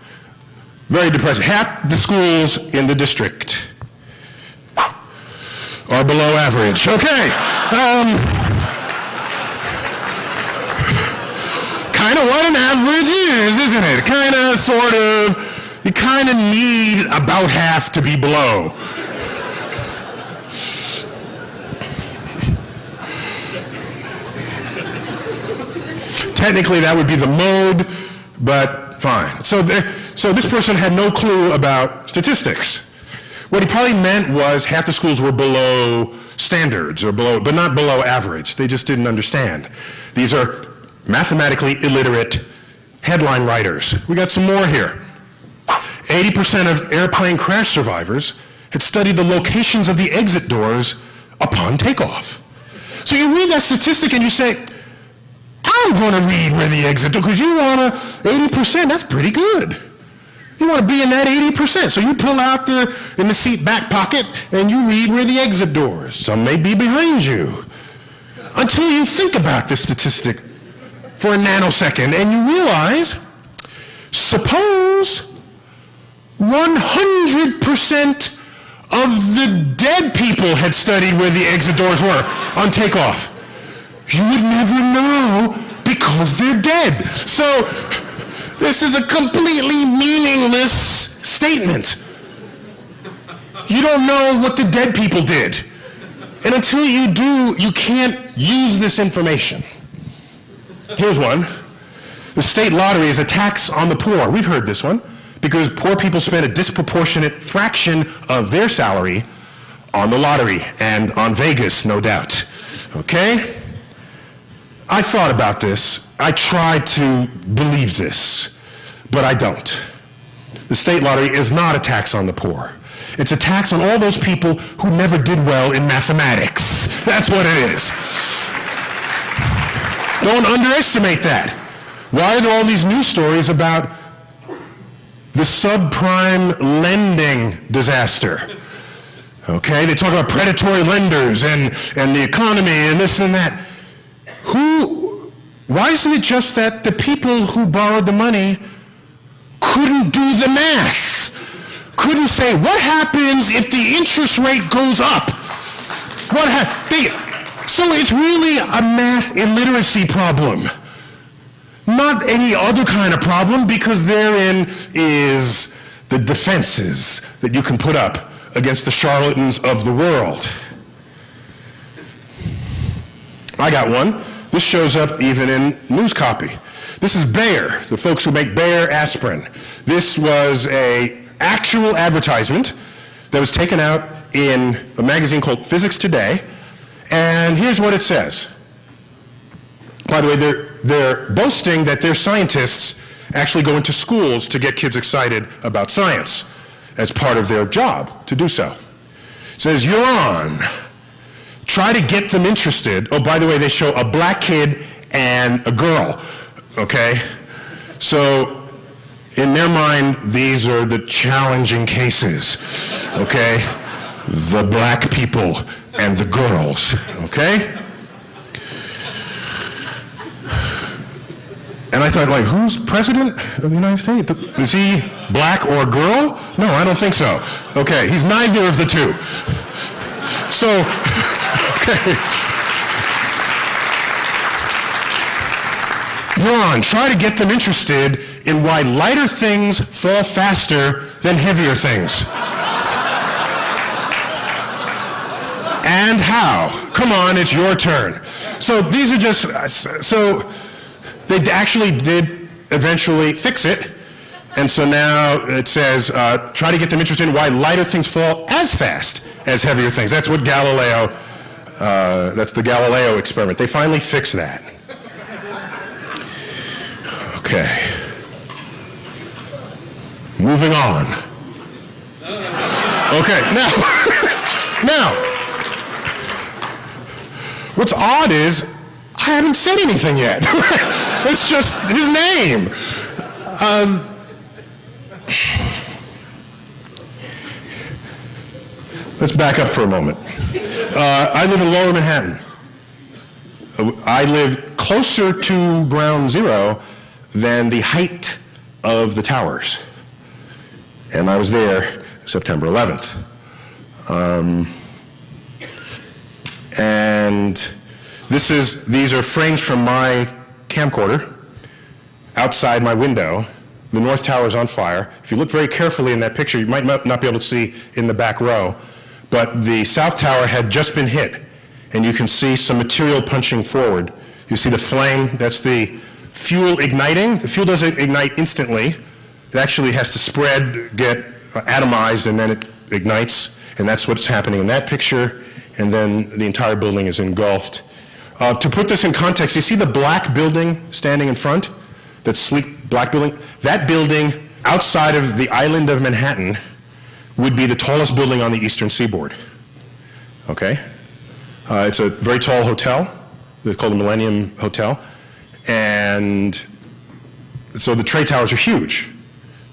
Very depressing. Half the schools in the district are below average. Okay. Kind of what an average is, isn't it? Kind of, sort of, you kind of need about half to be below. Technically, that would be the mode, but fine. So this person had no clue about statistics. What he probably meant was half the schools were below standards, or below, but not below average. They just didn't understand. These are mathematically illiterate headline writers. We got some more here. 80% of airplane crash survivors had studied the locations of the exit doors upon takeoff. So you read that statistic and you say, I'm going to read where the exit door, because you want 80%, that's pretty good. You want to be in that 80%. So you pull out in the seat back pocket and you read where the exit doors. Some may be behind you. Until you think about this statistic for a nanosecond and you realize suppose 100% of the dead people had studied where the exit doors were on takeoff. You would never know because they're dead. So this is a completely meaningless statement. You don't know what the dead people did. And until you do, you can't use this information. Here's one. The state lottery is a tax on the poor. We've heard this one. Because poor people spend a disproportionate fraction of their salary on the lottery and on Vegas, no doubt. Okay? I thought about this. I tried to believe this, but I don't. The state lottery is not a tax on the poor. It's a tax on all those people who never did well in mathematics. That's what it is. Don't underestimate that. Why are there all these news stories about the subprime lending disaster? Okay, they talk about predatory lenders and the economy and this and that. Why isn't it just that the people who borrowed the money couldn't do the math? Couldn't say, what happens if the interest rate goes up? So it's really a math illiteracy problem. Not any other kind of problem, because therein is the defenses that you can put up against the charlatans of the world. I got one. This shows up even in news copy. This is Bayer, the folks who make Bayer aspirin. This was an actual advertisement that was taken out in a magazine called Physics Today, and here's what it says. By the way, they're boasting that their scientists actually go into schools to get kids excited about science as part of their job to do so. It says, you're on. Try to get them interested. Oh, by the way, they show a black kid and a girl, okay? So in their mind, these are the challenging cases, okay? The black people and the girls, okay? And I thought, like, who's president of the United States? Is he black or a girl? No, I don't think so. Okay, he's neither of the two. So, okay. You're on. Try to get them interested in why lighter things fall faster than heavier things. And how? Come on, it's your turn. So these are just, they actually did eventually fix it, and so now it says, try to get them interested in why lighter things fall as fast as heavier things. That's what Galileo, that's the Galileo experiment. They finally fixed that. Okay. Moving on. Okay, now, what's odd is, I haven't said anything yet. It's just his name. Let's back up for a moment. I live in Lower Manhattan. I live closer to ground zero than the height of the towers. And I was there September 11th. And these are frames from my camcorder outside my window. The North Tower is on fire. If you look very carefully in that picture, you might not be able to see in the back row, but the South Tower had just been hit, and you can see some material punching forward. You see the flame, that's the fuel igniting. The fuel doesn't ignite instantly. It actually has to spread, get atomized, and then it ignites, and that's what's happening in that picture, and then the entire building is engulfed. To put this in context, you see the black building standing in front? That sleek black building? That building outside of the island of Manhattan would be the tallest building on the eastern seaboard. Okay? It's a very tall hotel. It's called the Millennium Hotel. And so the trade towers are huge.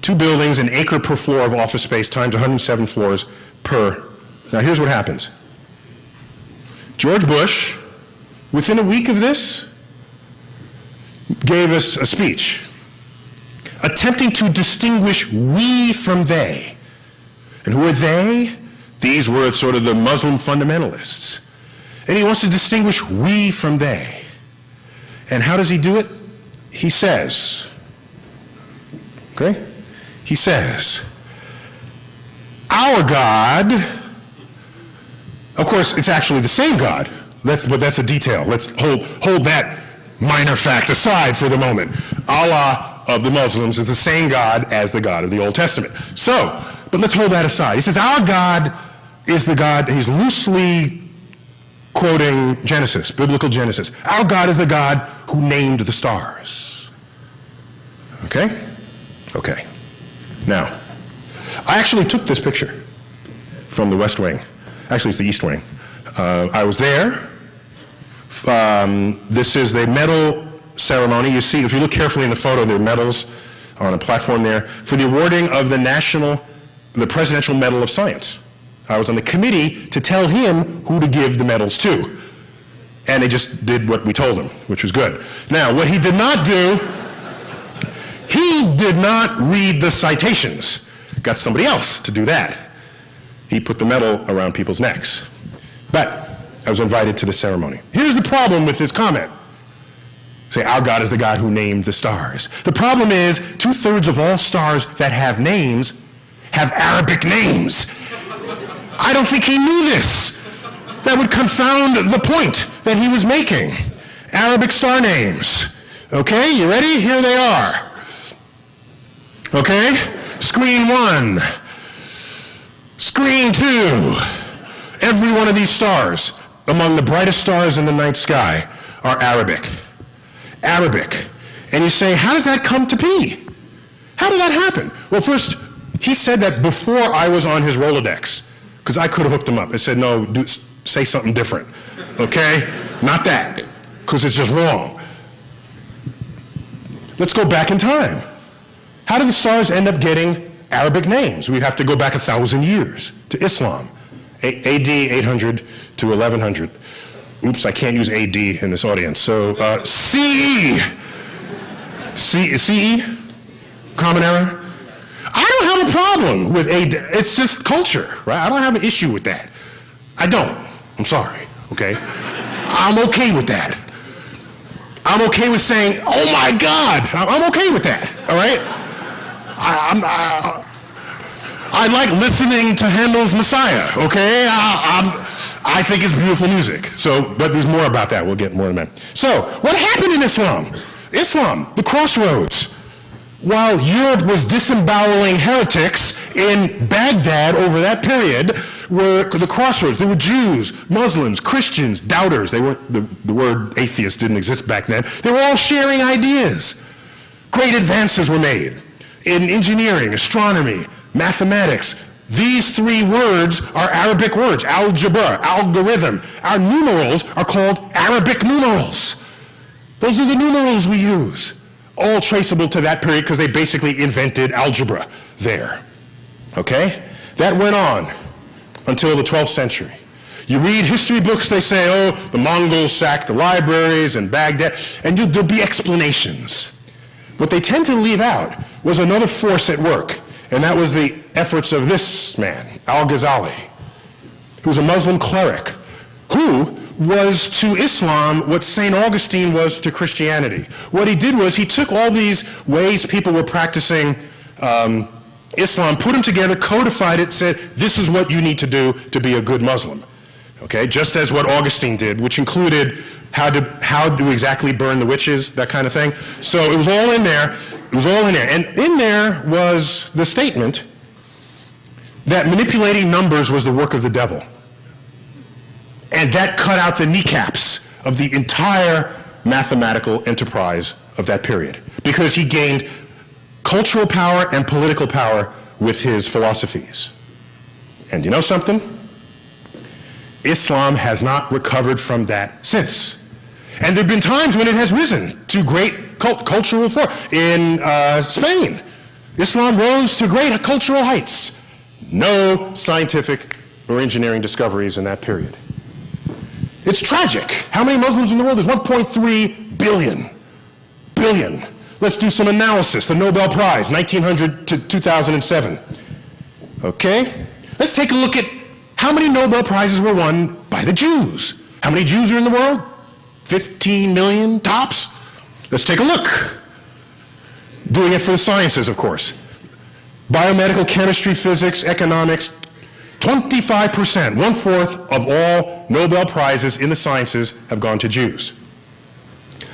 2 buildings, an acre per floor of office space times 107 floors per. Now here's what happens. George Bush, within a week of this, gave us a speech attempting to distinguish we from they. And who are they? These were sort of the Muslim fundamentalists. And he wants to distinguish we from they. And how does he do it? He says, okay? He says, our God, of course, it's actually the same God, but that's a detail. Let's hold that minor fact aside for the moment. Allah of the Muslims is the same God as the God of the Old Testament. So, but let's hold that aside. He says, our God is the God, he's loosely quoting Genesis, biblical Genesis. Our God is the God who named the stars. Okay? Okay. Now, I actually took this picture from the West Wing. Actually, it's the East Wing. I was there. This is the medal ceremony. You see, if you look carefully in the photo, there are medals on a platform there for the awarding of the Presidential Medal of Science. I was on the committee to tell him who to give the medals to. And they just did what we told him, which was good. Now, what he did not do, he did not read the citations. Got somebody else to do that. He put the medal around people's necks. But I was invited to the ceremony. Here's the problem with his comment. Say, our God is the God who named the stars. The problem is 2/3 of all stars that have names have Arabic names. I don't think he knew this. That would confound the point that he was making. Arabic star names. Okay, you ready? Here they are. Okay? Screen 1. Screen 2. Every one of these stars, among the brightest stars in the night sky, are Arabic. Arabic. And you say, how does that come to be? How did that happen? Well, first, he said that before I was on his Rolodex, because I could have hooked him up. I said, no, say something different, okay? Not that, because it's just wrong. Let's go back in time. How did the stars end up getting Arabic names? We have to go back 1,000 years to Islam, AD 800 to 1100. Oops, I can't use AD in this audience. So CE. CE? Common Era? I don't have a problem with AD. It's just culture, right? I don't have an issue with that. I don't. I'm sorry, okay? I'm okay with that. I'm okay with saying, oh my God. I'm okay with that, all right? I like listening to Handel's Messiah, okay? I think it's beautiful music. So, but there's more about that. We'll get more in a minute. So, what happened in Islam? Islam, the crossroads. While Europe was disemboweling heretics in Baghdad over that period, were the crossroads. There were Jews, Muslims, Christians, doubters. They weren't, the word atheist didn't exist back then. They were all sharing ideas. Great advances were made in engineering, astronomy, mathematics. These 3 words are Arabic words: algebra, algorithm. Our numerals are called Arabic numerals. Those are the numerals we use. All traceable to that period because they basically invented algebra there. Okay? That went on until the 12th century. You read history books, they say, oh, the Mongols sacked the libraries in Baghdad, and there'll be explanations. What they tend to leave out was another force at work, and that was the efforts of this man, Al-Ghazali, who was a Muslim cleric, who was to Islam what St. Augustine was to Christianity. What he did was he took all these ways people were practicing Islam, put them together, codified it, said, this is what you need to do to be a good Muslim. Okay, just as what Augustine did, which included how to exactly burn the witches, that kind of thing. So it was all in there. It was all in there. And in there was the statement that manipulating numbers was the work of the devil. And that cut out the kneecaps of the entire mathematical enterprise of that period, because he gained cultural power and political power with his philosophies. And you know something? Islam has not recovered from that since. And there have been times when it has risen to great cultural force. In Spain, Islam rose to great cultural heights. No scientific or engineering discoveries in that period. It's tragic. How many Muslims in the world? There's 1.3 billion. Let's do some analysis. The Nobel Prize, 1900 to 2007. Okay? Let's take a look at how many Nobel Prizes were won by the Jews. How many Jews are in the world? 15 million tops? Let's take a look. Doing it for the sciences, of course. Biomedical, chemistry, physics, economics, 25%, 1/4 of all Nobel Prizes in the sciences have gone to Jews.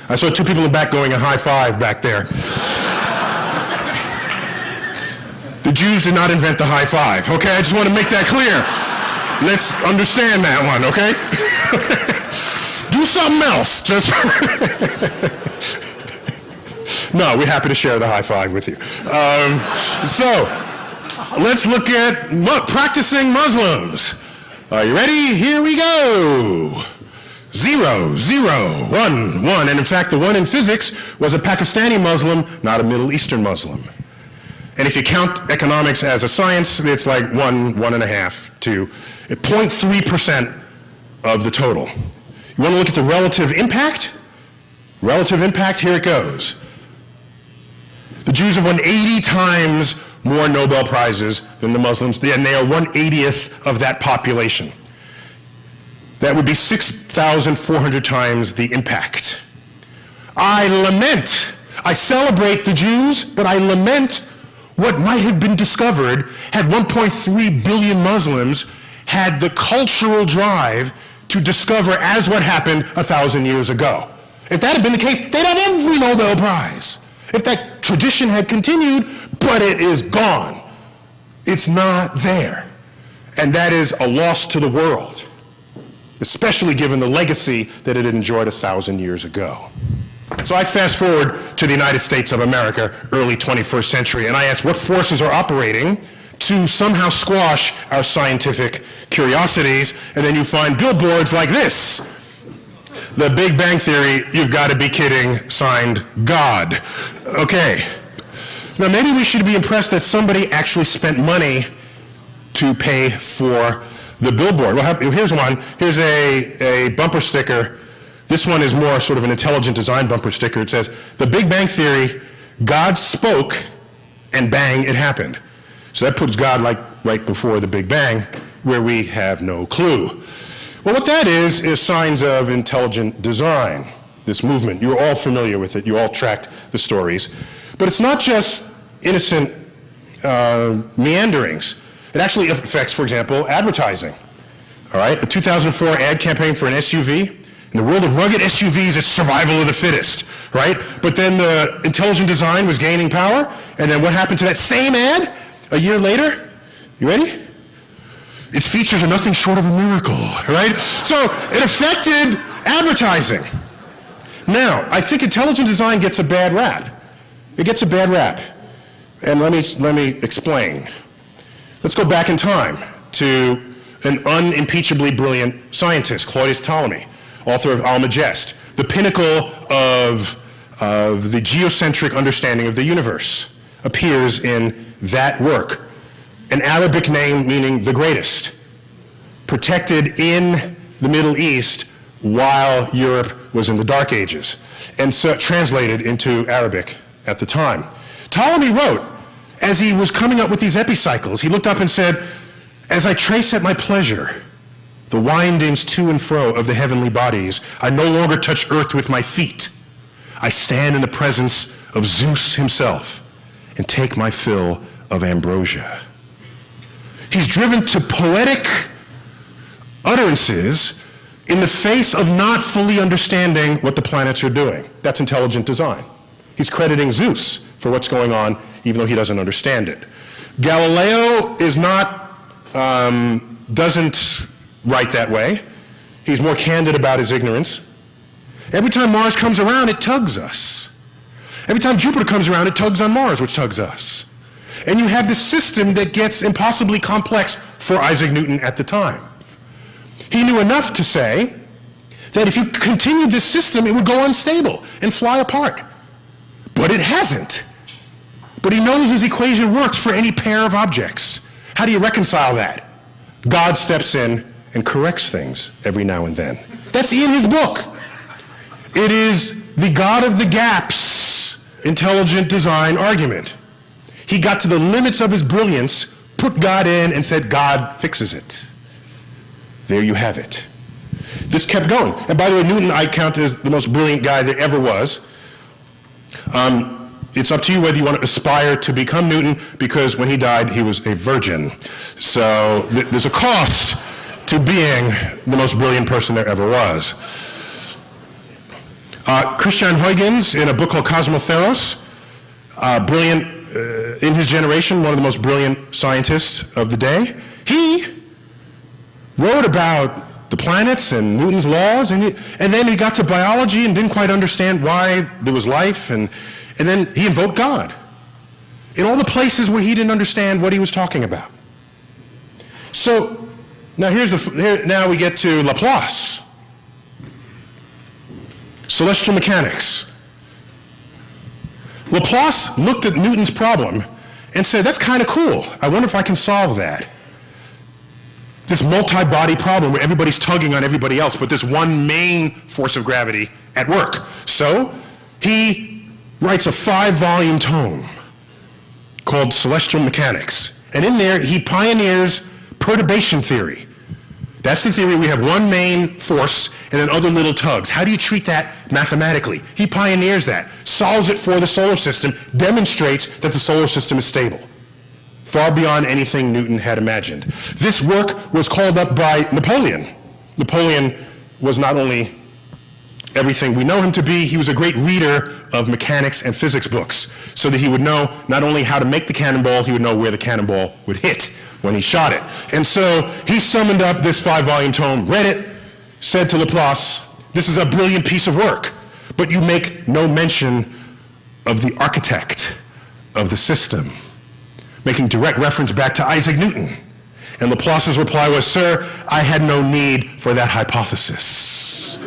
I saw two people in the back going a high five back there. The Jews did not invent the high five, okay? I just want to make that clear. Let's understand that one, okay? Do something else. Just No, we're happy to share the high five with you. So, let's look at practicing Muslims. Are you ready? Here we go. 0, 0, 1, 1. And in fact, the one in physics was a Pakistani Muslim, not a Middle Eastern Muslim. And if you count economics as a science, it's like 1, 1.5, 2, 0.3% of the total. You want to look at the relative impact? Relative impact, here it goes. The Jews have won 80 times more Nobel Prizes than the Muslims, and they are 1/80th of that population. That would be 6,400 times the impact. I lament, I celebrate the Jews, but I lament what might have been discovered had 1.3 billion Muslims had the cultural drive to discover as what happened 1,000 years ago. If that had been the case, they'd have every Nobel Prize. If that tradition had continued, but it is gone. It's not there. And that is a loss to the world, especially given the legacy that it had enjoyed 1,000 years ago. So I fast forward to the United States of America, early 21st century, and I ask what forces are operating to somehow squash our scientific curiosities, and then you find billboards like this. The Big Bang Theory, you've got to be kidding, signed God. Okay. Now maybe we should be impressed that somebody actually spent money to pay for the billboard. Well, here's one. Here's a bumper sticker. This one is more sort of an intelligent design bumper sticker. It says, "The Big Bang Theory, God spoke, and bang, it happened." So that puts God like right before the Big Bang, where we have no clue. Well, what that is signs of intelligent design, this movement. You're all familiar with it. You all tracked the stories. But it's not just innocent meanderings. It actually affects, for example, advertising. All right, a 2004 ad campaign for an SUV. In the world of rugged SUVs, it's survival of the fittest, right? But then the intelligent design was gaining power, and then what happened to that same ad a year later? You ready? Its features are nothing short of a miracle, right? So it affected advertising. Now, I think intelligent design gets a bad rap. It gets a bad rap. And let me explain. Let's go back in time to an unimpeachably brilliant scientist, Claudius Ptolemy, author of Almagest, the pinnacle of the geocentric understanding of the universe, appears in that work. An Arabic name meaning the greatest, protected in the Middle East while Europe was in the Dark Ages, and so translated into Arabic at the time. Ptolemy wrote, as he was coming up with these epicycles, he looked up and said, "As I trace at my pleasure the windings to and fro of the heavenly bodies, I no longer touch earth with my feet. I stand in the presence of Zeus himself and take my fill of ambrosia." He's driven to poetic utterances in the face of not fully understanding what the planets are doing. That's intelligent design. He's crediting Zeus for what's going on, even though he doesn't understand it. Galileo is doesn't write that way. He's more candid about his ignorance. Every time Mars comes around, it tugs us. Every time Jupiter comes around, it tugs on Mars, which tugs us. And you have this system that gets impossibly complex for Isaac Newton at the time. He knew enough to say that if you continued this system, it would go unstable and fly apart. But it hasn't. But he knows his equation works for any pair of objects. How do you reconcile that? God steps in and corrects things every now and then. That's in his book. It is the God of the gaps intelligent design argument. He got to the limits of his brilliance, put God in, and said, God fixes it. There you have it. This kept going. And by the way, Newton I count as the most brilliant guy there ever was. It's up to you whether you want to aspire to become Newton, because when he died, he was a virgin. So there's a cost to being the most brilliant person there ever was. Christian Huygens, in a book called Cosmotheros, brilliant in his generation, one of the most brilliant scientists of the day, he wrote about the planets and Newton's laws, and then he got to biology and didn't quite understand why there was life, and then he invoked God in all the places where he didn't understand what he was talking about. So now now we get to Laplace. Celestial mechanics. Laplace looked at Newton's problem and said, that's kind of cool. I wonder if I can solve that. This multi-body problem where everybody's tugging on everybody else, but there's one main force of gravity at work. So he writes a 5-volume tome called Celestial Mechanics. And in there, he pioneers perturbation theory. That's the theory. We have one main force and then other little tugs. How do you treat that mathematically? He pioneers that, solves it for the solar system, demonstrates that the solar system is stable, far beyond anything Newton had imagined. This work was called up by Napoleon. Napoleon was not only everything we know him to be, he was a great reader of mechanics and physics books, so that he would know not only how to make the cannonball, he would know where the cannonball would hit when he shot it. And so he summoned up this 5-volume tome, read it, said to Laplace, this is a brilliant piece of work, but you make no mention of the architect of the system, making direct reference back to Isaac Newton. And Laplace's reply was, sir, I had no need for that hypothesis.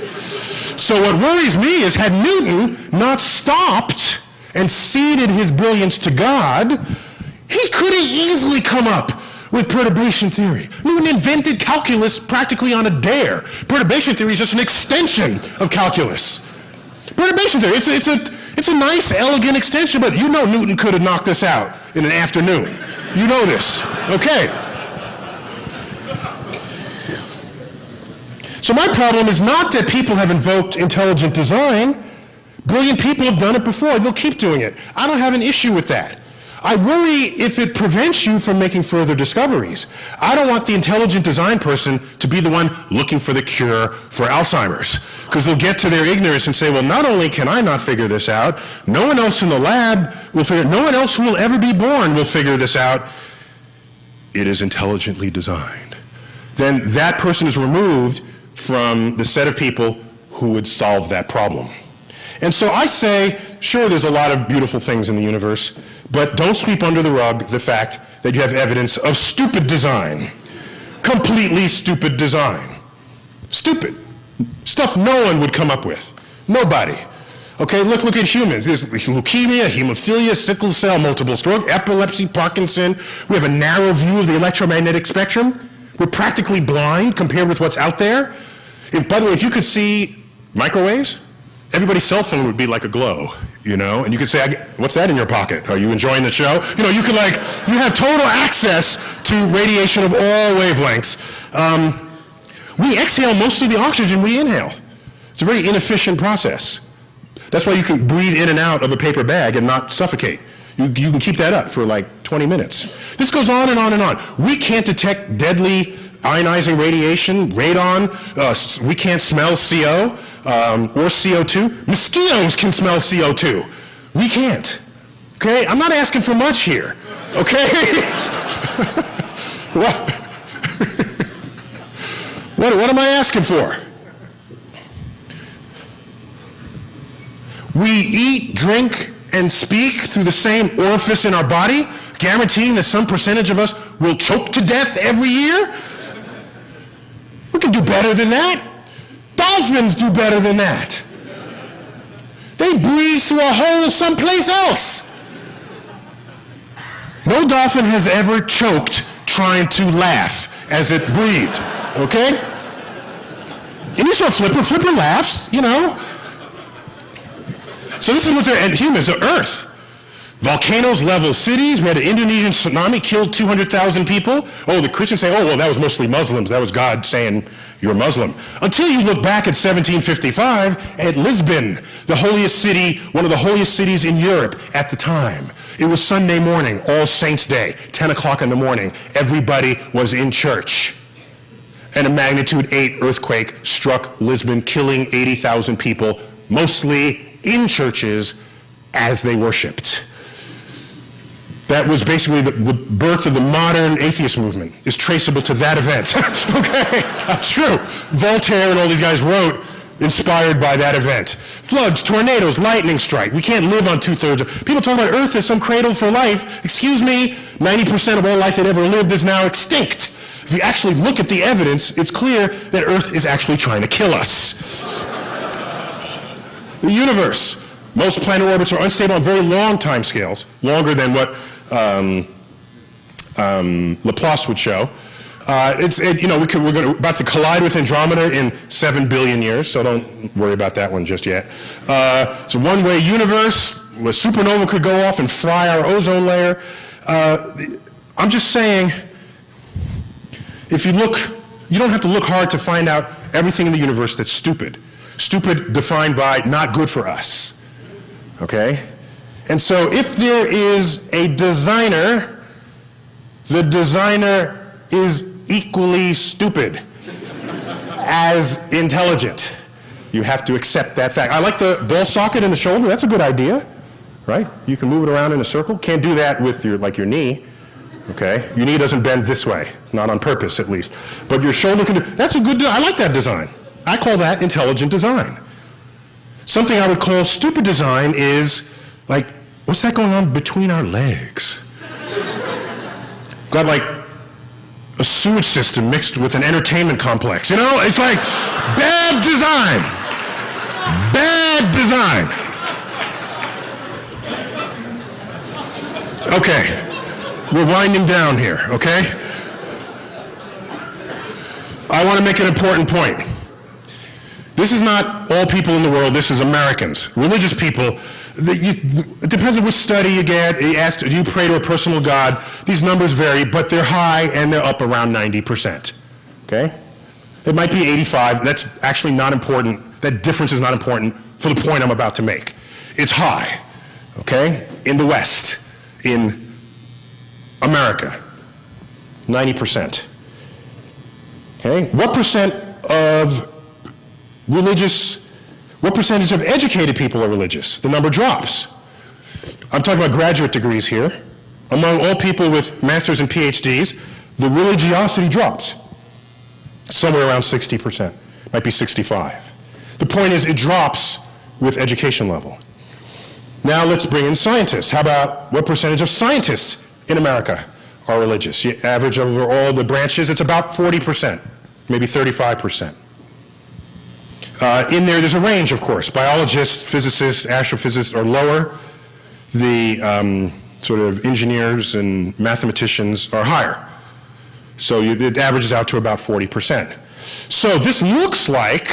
So what worries me is, had Newton not stopped and ceded his brilliance to God, he could have easily come up with perturbation theory. Newton invented calculus practically on a dare. Perturbation theory is just an extension of calculus. Perturbation theory, it's a nice, elegant extension, but you know Newton could have knocked this out in an afternoon. You know this, okay? So my problem is not that people have invoked intelligent design. Brilliant people have done it before. They'll keep doing it. I don't have an issue with that. I worry if it prevents you from making further discoveries. I don't want the intelligent design person to be the one looking for the cure for Alzheimer's, because they'll get to their ignorance and say, well, not only can I not figure this out, no one else in the lab will figure it, no one else who will ever be born will figure this out. It is intelligently designed. Then that person is removed from the set of people who would solve that problem. And so I say, sure, there's a lot of beautiful things in the universe, but don't sweep under the rug the fact that you have evidence of stupid design. Completely stupid design. Stupid. Stuff no one would come up with. Nobody. Okay, look at humans. There's leukemia, hemophilia, sickle cell, multiple sclerosis, epilepsy, Parkinson. We have a narrow view of the electromagnetic spectrum. We're practically blind compared with what's out there. By the way, if you could see microwaves, everybody's cell phone would be like a glow, you know? And you could say, what's that in your pocket? Are you enjoying the show? You know, you could you have total access to radiation of all wavelengths. We exhale most of the oxygen we inhale. It's a very inefficient process. That's why you can breathe in and out of a paper bag and not suffocate. You can keep that up for like 20 minutes. This goes on and on and on. We can't detect deadly ionizing radiation, radon. We can't smell CO or CO2. Mosquitoes can smell CO2. We can't. Okay? I'm not asking for much here. Okay? What am I asking for? We eat, drink, and speak through the same orifice in our body, guaranteeing that some percentage of us will choke to death every year? We can do better than that. Dolphins do better than that. They breathe through a hole someplace else. No dolphin has ever choked trying to laugh as it breathed, okay? And you saw Flipper. Flipper laughs, you know. So this is what's, and humans, the Earth. Volcanoes level cities. We had an Indonesian tsunami, killed 200,000 people. Oh, the Christians say, oh, well, that was mostly Muslims. That was God saying you're Muslim. Until you look back at 1755 at Lisbon, the holiest city, one of the holiest cities in Europe at the time. It was Sunday morning, All Saints' Day, 10 o'clock in the morning. Everybody was in church. And a magnitude 8 earthquake struck Lisbon, killing 80,000 people, mostly in churches as they worshiped. That was basically the birth of the modern atheist movement, is traceable to that event. Okay, that's true. Voltaire and all these guys wrote inspired by that event. Floods, tornadoes, lightning strike. We can't live on 2/3 of, people talk about Earth as some cradle for life. Excuse me, 90% of all life that ever lived is now extinct. If you actually look at the evidence, it's clear that Earth is actually trying to kill us. The universe. Most planet orbits are unstable on very long time scales, longer than what Laplace would show. We're about to collide with Andromeda in 7 billion years, so don't worry about that one just yet. It's a one-way universe. A supernova could go off and fry our ozone layer. I'm just saying, if you look, you don't have to look hard to find out everything in the universe that's stupid. Stupid defined by not good for us. Okay? And so if there is a designer, the designer is equally stupid as intelligent. You have to accept that fact. I like the ball socket in the shoulder. That's a good idea, right? You can move it around in a circle. Can't do that with your knee. Okay? Your knee doesn't bend this way, not on purpose at least. But your shoulder can do, that's a good, I like that design. I call that intelligent design. Something I would call stupid design is like, what's that going on between our legs? Got like a sewage system mixed with an entertainment complex. You know, it's like bad design. Bad design. Okay, we're winding down here, okay? I want to make an important point. This is not all people in the world, this is Americans, religious people. It depends on which study you get. You ask, do you pray to a personal God? These numbers vary, but they're high and they're up around 90%, okay? It might be 85, that's actually not important. That difference is not important for the point I'm about to make. It's high, okay? In the West, in America, 90%. Okay? What percentage of educated people are religious? The number drops. I'm talking about graduate degrees here. Among all people with masters and PhDs, the religiosity drops. Somewhere around 60%, might be 65. The point is, it drops with education level. Now let's bring in scientists. How about what percentage of scientists in America are religious? You average over all the branches, it's about 40%, maybe 35%. In there's a range, of course. Biologists, physicists, astrophysicists are lower. The sort of engineers and mathematicians are higher. So it averages out to about 40%. So this looks like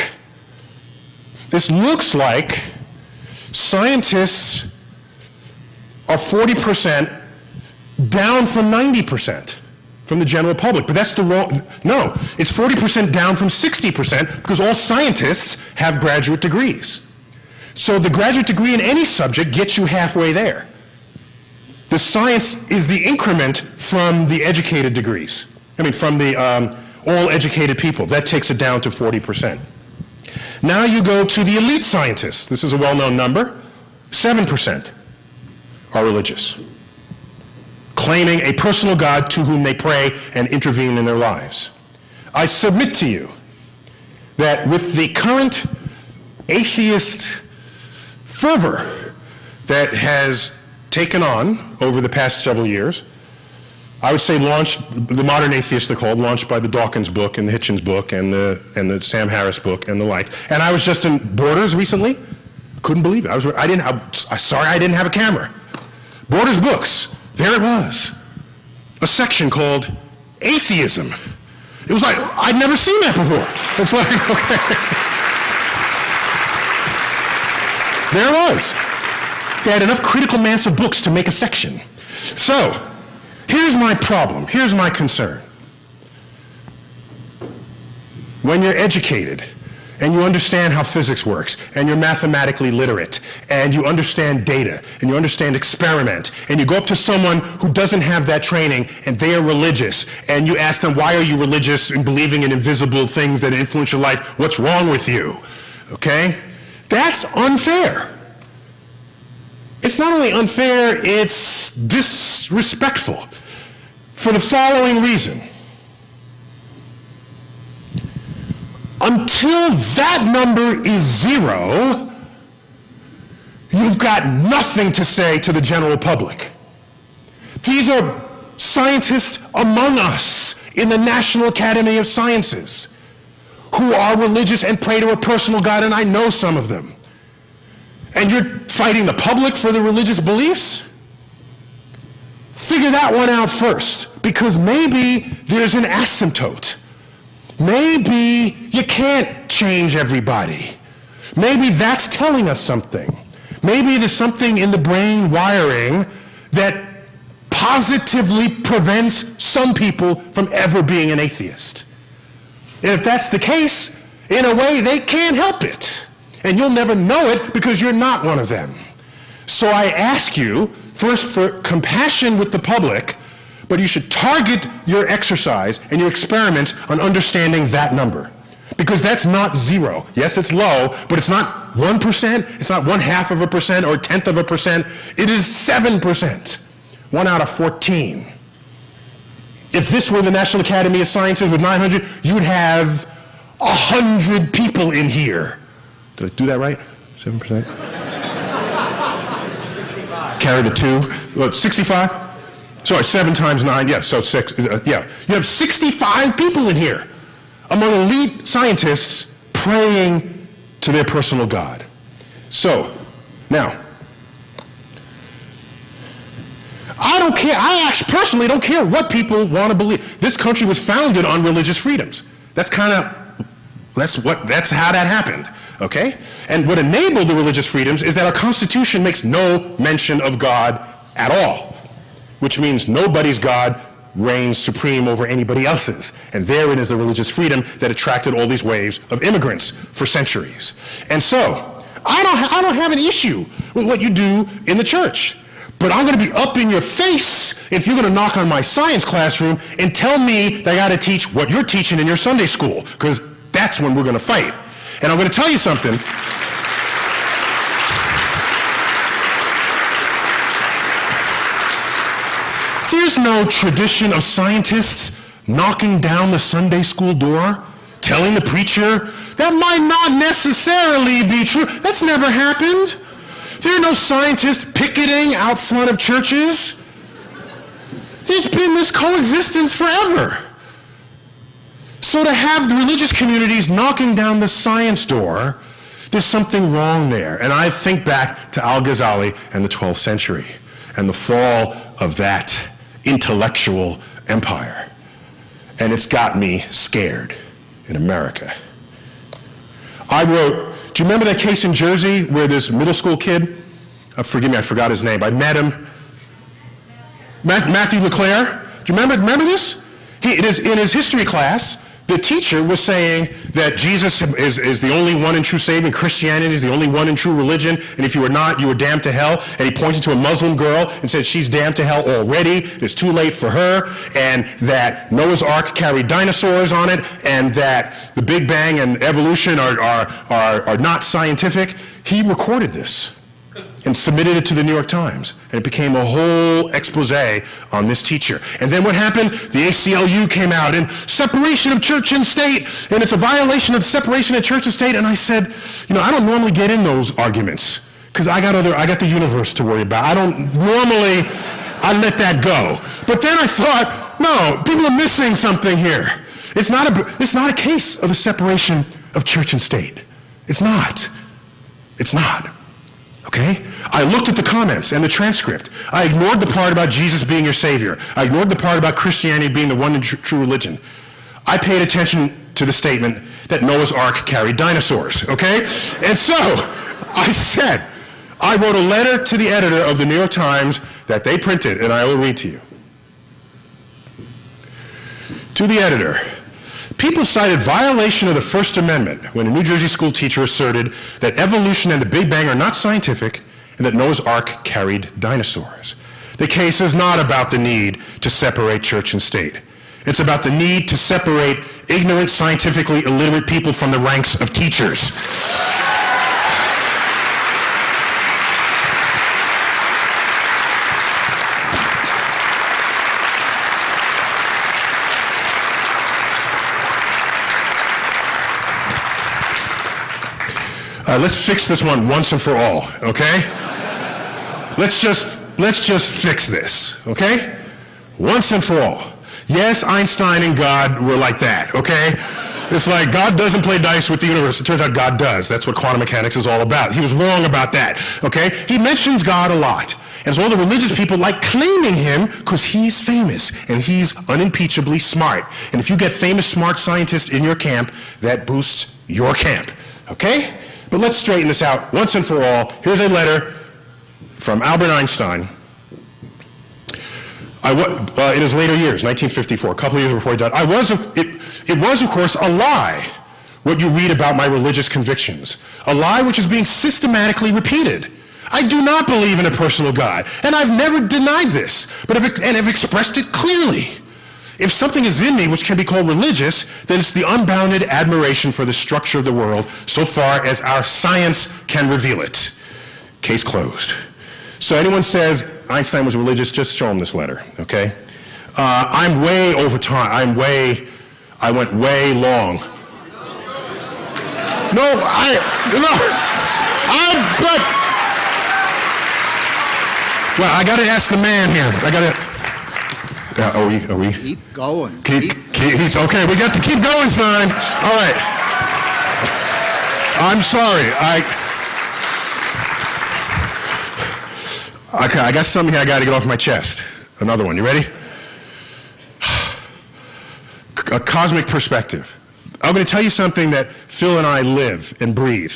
scientists are 40% down from 90%. From the general public, but that's the wrong, no, it's 40% down from 60% because all scientists have graduate degrees. So the graduate degree in any subject gets you halfway there. The science is the increment from the educated degrees. I mean, from the all educated people. That takes it down to 40%. Now you go to the elite scientists. This is a well-known number. 7% are religious, claiming a personal God to whom they pray and intervene in their lives. I submit to you that with the current atheist fervor that has taken on over the past several years, I would say launched, the modern atheists they're called, launched by the Dawkins book and the Hitchens book and the Sam Harris book and the like. And I was just in Borders recently, couldn't believe it. Sorry I didn't have a camera. Borders books. There it was, a section called Atheism. It was like, I'd never seen that before. It's like, okay. There it was. fact, they had enough critical mass of books to make a section. So, here's my problem. Here's my concern. When you're educated, and you understand how physics works, and you're mathematically literate, and you understand data, and you understand experiment, and you go up to someone who doesn't have that training, and they are religious, and you ask them, why are you religious and believing in invisible things that influence your life? What's wrong with you? Okay? That's unfair. It's not only unfair, it's disrespectful for the following reason. Until that number is 0, you've got nothing to say to the general public. These are scientists among us in the National Academy of Sciences who are religious and pray to a personal God, and I know some of them. And you're fighting the public for the religious beliefs? Figure that one out first, because maybe there's an asymptote. Maybe you can't change everybody. Maybe that's telling us something. Maybe there's something in the brain wiring that positively prevents some people from ever being an atheist. And if that's the case, in a way, they can't help it. And you'll never know it because you're not one of them. So I ask you, first, for compassion with the public, but you should target your exercise and your experiments on understanding that number. Because that's not 0. Yes, it's low, but it's not 1%, it's not 0.5% or 0.1%. It is 7%. 1 out of 14. If this were the National Academy of Sciences with 900, you'd have 100 people in here. Did I do that right? 7%? 65. Carry the 2. What, 65? Sorry, 7 times 9, yeah, so 6, yeah. You have 65 people in here among elite scientists praying to their personal God. So, now, I don't care, I actually personally don't care what people want to believe. This country was founded on religious freedoms. That's how that happened, okay? And what enabled the religious freedoms is that our Constitution makes no mention of God at all, which means nobody's God reigns supreme over anybody else's. And therein is the religious freedom that attracted all these waves of immigrants for centuries. And so, I don't have an issue with what you do in the church. But I'm going to be up in your face if you're going to knock on my science classroom and tell me that I got to teach what you're teaching in your Sunday school, because that's when we're going to fight. And I'm going to tell you something. There's no tradition of scientists knocking down the Sunday school door, telling the preacher, that might not necessarily be true. That's never happened. There are no scientists picketing out front of churches. There's been this coexistence forever. So to have the religious communities knocking down the science door, there's something wrong there. And I think back to Al-Ghazali and the 12th century and the fall of that intellectual empire. And it's got me scared in America. Do you remember that case in Jersey where this middle school kid, forgive me, I forgot his name, I met him, Matthew LeClaire, do you remember this? In his history class, the teacher was saying that Jesus is the only one and true Savior, and Christianity is the only one and true religion, and if you were not, you were damned to hell. And he pointed to a Muslim girl and said she's damned to hell already, it's too late for her, and that Noah's Ark carried dinosaurs on it, and that the Big Bang and evolution are not scientific. He recorded this and submitted it to the New York Times. And it became a whole expose on this teacher. And then what happened? The ACLU came out, and separation of church and state, and it's a violation of the separation of church and state. And I said, I don't normally get in those arguments, because I got the universe to worry about. I let that go. But then I thought, no, people are missing something here. It's not a case of a separation of church and state. It's not. It's not. Okay? I looked at the comments and the transcript. I ignored the part about Jesus being your Savior. I ignored the part about Christianity being the one and true religion. I paid attention to the statement that Noah's Ark carried dinosaurs, okay? And so, I said, I wrote a letter to the editor of the New York Times that they printed, and I will read to you. To the editor, people cited violation of the First Amendment when a New Jersey school teacher asserted that evolution and the Big Bang are not scientific and that Noah's Ark carried dinosaurs. The case is not about the need to separate church and state. It's about the need to separate ignorant, scientifically illiterate people from the ranks of teachers. Let's fix this one once and for all, okay? Let's just fix this, okay? Once and for all. Yes, Einstein and God were like that, okay? It's like God doesn't play dice with the universe. It turns out God does. That's what quantum mechanics is all about. He was wrong about that, okay? He mentions God a lot. And so all the religious people like claiming him because he's famous and he's unimpeachably smart. And if you get famous, smart scientists in your camp, that boosts your camp, okay? But let's straighten this out once and for all. Here's a letter from Albert Einstein in his later years, 1954, a couple of years before he died. It was, of course, a lie, what you read about my religious convictions. A lie which is being systematically repeated. I do not believe in a personal God, and I've never denied this, but have expressed it clearly. If something is in me which can be called religious, then it's the unbounded admiration for the structure of the world so far as our science can reveal it. Case closed. So anyone says Einstein was religious, just show them this letter, okay? I'm way over time. I went way long. Well, I got to ask the man here. Are we? Keep going. He's okay. We got the keep going sign. All right. I'm sorry. I got something here I got to get off my chest. Another one. You ready? A cosmic perspective. I'm going to tell you something that Phil and I live and breathe.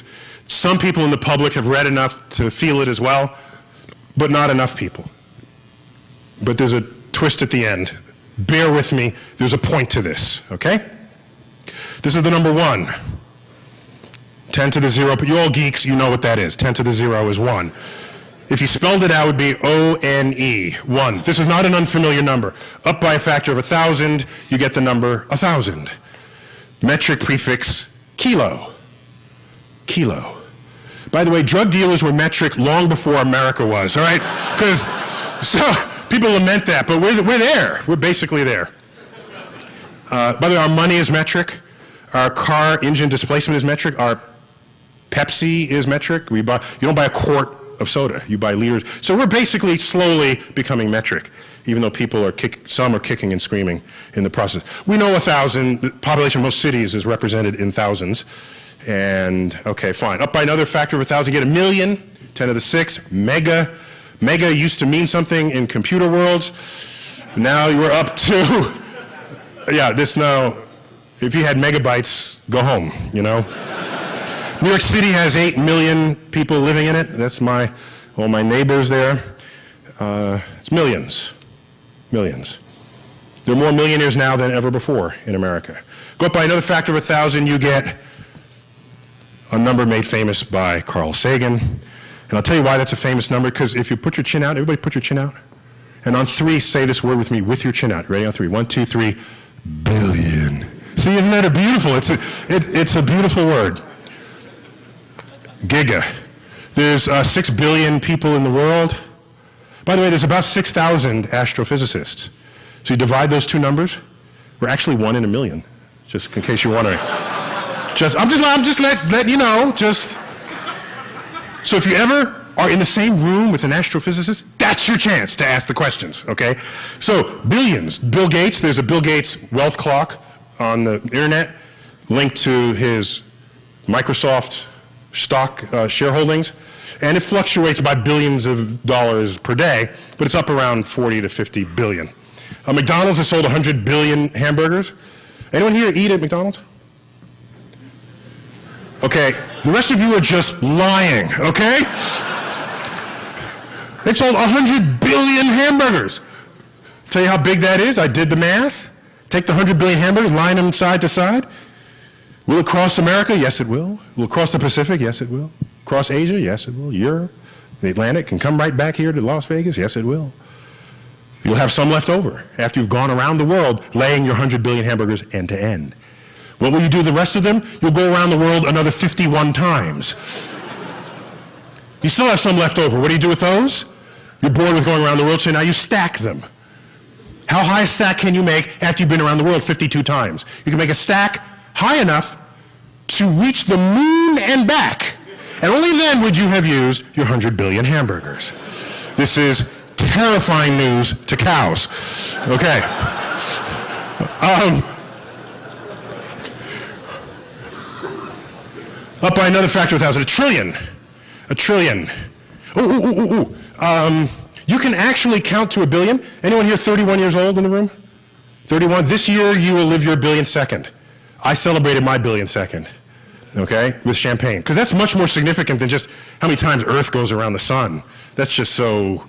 Some people in the public have read enough to feel it as well, but not enough people. But there's a twist at the end. Bear with me. There's a point to this, okay? This is the number 1. 10 to the 0, but you all geeks, you know what that is. 10 to the 0 is 1. If you spelled it out, it would be O-N-E, 1. This is not an unfamiliar number. Up by a factor of 1,000, you get the number 1,000. Metric prefix, kilo. Kilo. By the way, drug dealers were metric long before America was, all right? Because, people lament that, but we're there. We're basically there. By the way, our money is metric. Our car engine displacement is metric. Our Pepsi is metric. You don't buy a quart of soda. You buy liters. So we're basically slowly becoming metric, even though people some are kicking and screaming in the process. We know 1,000. The population of most cities is represented in thousands. And, okay, fine. Up by another factor of 1,000, get 1,000,000, 10 to the 6, mega. Mega used to mean something in computer worlds. Now we're up to, this now, if you had megabytes, go home, you know? New York City has 8 million people living in it. That's all my neighbors there. It's millions. Millions. There are more millionaires now than ever before in America. Go up by another factor of 1,000, you get a number made famous by Carl Sagan. And I'll tell you why that's a famous number, because if you put your chin out, everybody put your chin out. And on 3, say this word with me, with your chin out. Ready on 3? 1, 2, 3, billion. See, isn't that beautiful? It's a beautiful word. Giga. There's 6 billion people in the world. By the way, there's about 6,000 astrophysicists. So you divide those two numbers, we're actually 1 in a million, just in case you're wondering. I'm just letting you know, So if you ever are in the same room with an astrophysicist, that's your chance to ask the questions, okay? So billions. Bill Gates, there's a Bill Gates wealth clock on the internet linked to his Microsoft stock shareholdings, and it fluctuates by billions of dollars per day, but it's up around 40 to 50 billion. McDonald's has sold 100 billion hamburgers. Anyone here eat at McDonald's? Okay, the rest of you are just lying, okay? They've sold 100 billion hamburgers. Tell you how big that is? I did the math. Take the 100 billion hamburgers, line them side to side. Will it cross America? Yes, it will. Will it cross the Pacific? Yes, it will. Cross Asia? Yes, it will. Europe, the Atlantic, can come right back here to Las Vegas? Yes, it will. You'll have some left over after you've gone around the world laying your 100 billion hamburgers end to end. What will you do the rest of them? You'll go around the world another 51 times. You still have some left over. What do you do with those? You're bored with going around the world, so now you stack them. How high a stack can you make after you've been around the world 52 times? You can make a stack high enough to reach the moon and back. And only then would you have used your 100 billion hamburgers. This is terrifying news to cows. Okay. Up by another factor of 1,000, a trillion. A trillion. You can actually count to a billion. Anyone here 31 years old in the room? 31? This year you will live your billionth second. I celebrated my billionth second, okay, with champagne. Because that's much more significant than just how many times Earth goes around the sun. That's just so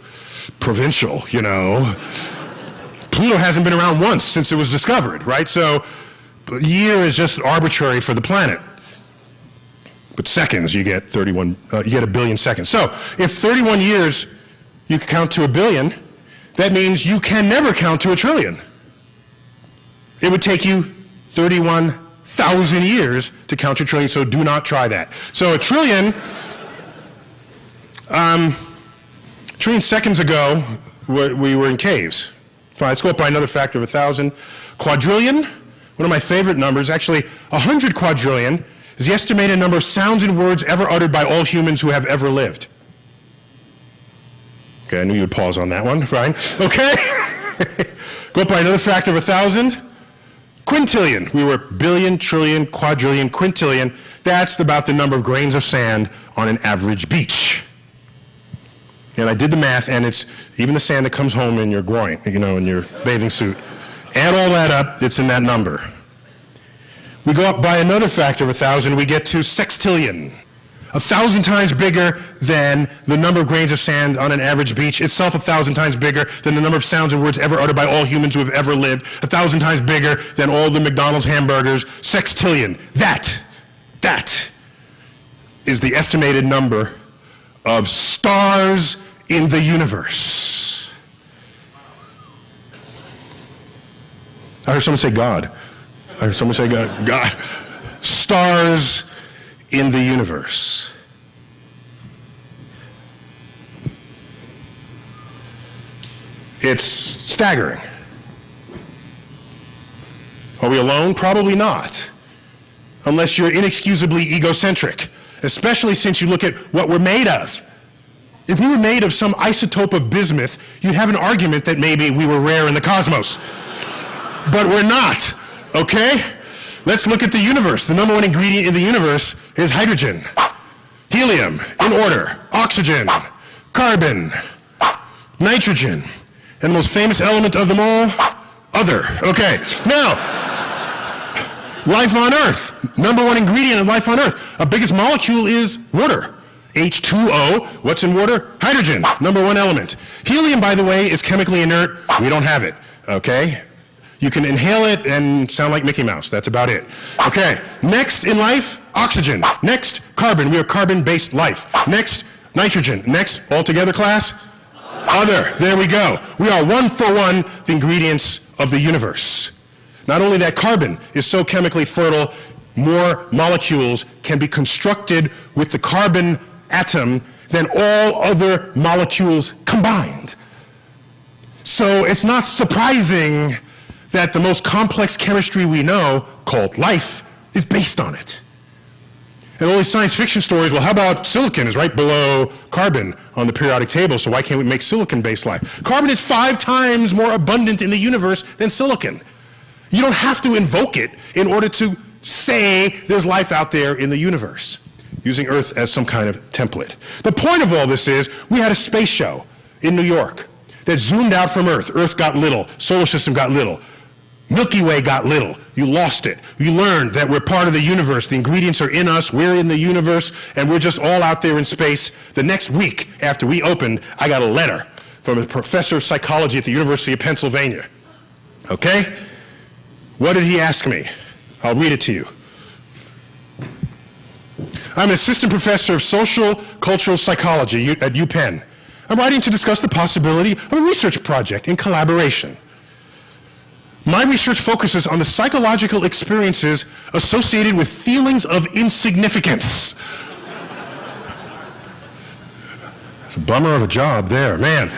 provincial, you know. Pluto hasn't been around once since it was discovered, right? So a year is just arbitrary for the planet. But seconds, you get 31, you get a billion seconds. So if 31 years you can count to a billion, that means you can never count to a trillion. It would take you 31,000 years to count to a trillion, so do not try that. So a trillion, trillion seconds ago, we were in caves. Fine, let's go up by another factor of 1,000. Quadrillion, one of my favorite numbers, actually 100 quadrillion, is the estimated number of sounds and words ever uttered by all humans who have ever lived. Okay, I knew you would pause on that one, fine. Okay. Go up by another factor of 1,000. Quintillion. We were billion, trillion, quadrillion, quintillion. That's about the number of grains of sand on an average beach. And I did the math, and it's even the sand that comes home in your groin, you know, in your bathing suit. Add all that up, it's in that number. We go up by another factor of 1,000, we get to sextillion. 1,000 times bigger than the number of grains of sand on an average beach, itself 1,000 times bigger than the number of sounds and words ever uttered by all humans who have ever lived, 1,000 times bigger than all the McDonald's hamburgers, sextillion. That is the estimated number of stars in the universe. I heard someone say God. I heard someone say God. God. Stars in the universe. It's staggering. Are we alone? Probably not. Unless you're inexcusably egocentric, especially since you look at what we're made of. If we were made of some isotope of bismuth, you'd have an argument that maybe we were rare in the cosmos. But we're not, okay? Let's look at the universe. The number one ingredient in the universe is hydrogen, helium, in order, oxygen, carbon, nitrogen, and the most famous element of them all, other. Okay, now, life on Earth. Number one ingredient of life on Earth. Our biggest molecule is water. H2O, what's in water? Hydrogen, number one element. Helium, by the way, is chemically inert. We don't have it, okay? You can inhale it and sound like Mickey Mouse. That's about it. Okay, next in life, oxygen. Next, carbon. We are carbon-based life. Next, nitrogen. Next, all together, class? Other. There we go. We are one for one the ingredients of the universe. Not only that, carbon is so chemically fertile, more molecules can be constructed with the carbon atom than all other molecules combined. So it's not surprising that the most complex chemistry we know, called life, is based on it. And all these science fiction stories, well, how about silicon is right below carbon on the periodic table, so why can't we make silicon-based life? Carbon is 5 times more abundant in the universe than silicon. You don't have to invoke it in order to say there's life out there in the universe, using Earth as some kind of template. The point of all this is, we had a space show in New York that zoomed out from Earth. Earth got little, solar system got little. Milky Way got little. You lost it. You learned that we're part of the universe. The ingredients are in us. We're in the universe, and we're just all out there in space. The next week after we opened, I got a letter from a professor of psychology at the University of Pennsylvania. Okay? What did he ask me? I'll read it to you. I'm an assistant professor of social cultural psychology at UPenn. I'm writing to discuss the possibility of a research project in collaboration. My research focuses on the psychological experiences associated with feelings of insignificance. It's a bummer of a job there, man.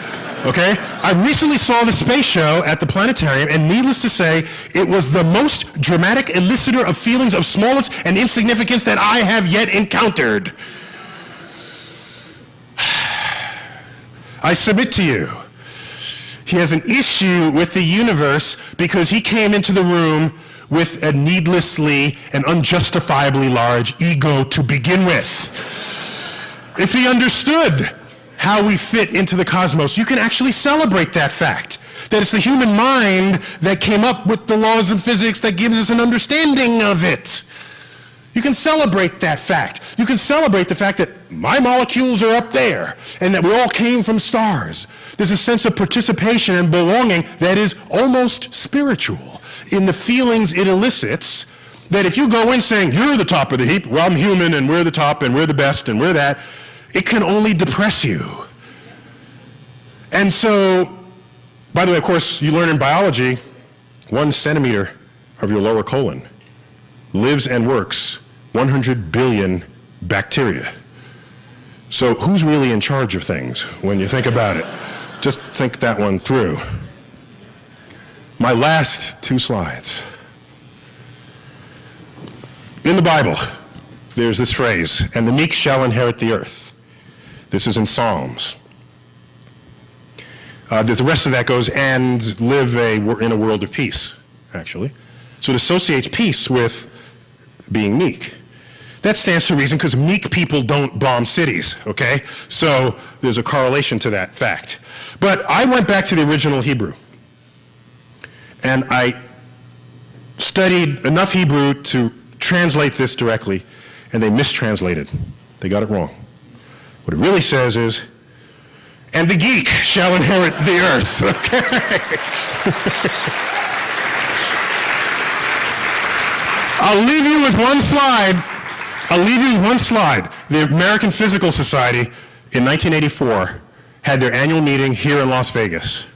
Okay? I recently saw the space show at the planetarium, and needless to say, it was the most dramatic elicitor of feelings of smallness and insignificance that I have yet encountered. I submit to you, he has an issue with the universe because he came into the room with a needlessly and unjustifiably large ego to begin with. If he understood how we fit into the cosmos, you can actually celebrate that fact, that it's the human mind that came up with the laws of physics that gives us an understanding of it. You can celebrate that fact. You can celebrate the fact that my molecules are up there and that we all came from stars. There's a sense of participation and belonging that is almost spiritual in the feelings it elicits, that if you go in saying, you're the top of the heap, well, I'm human and we're the top and we're the best and we're that, it can only depress you. And so, by the way, of course, you learn in biology, 1 centimeter of your lower colon lives and works 100 billion bacteria. So who's really in charge of things when you think about it? Just think that one through. My last 2 slides. In the Bible, there's this phrase, and the meek shall inherit the earth. This is in Psalms. The rest of that goes, and live in a world of peace, actually. So it associates peace with being meek. That stands to reason because meek people don't bomb cities, okay? So there's a correlation to that fact. But I went back to the original Hebrew, and I studied enough Hebrew to translate this directly, and they mistranslated. They got it wrong. What it really says is, and the geek shall inherit the earth, okay? I'll leave you with one slide. The American Physical Society in 1984 had their annual meeting here in Las Vegas.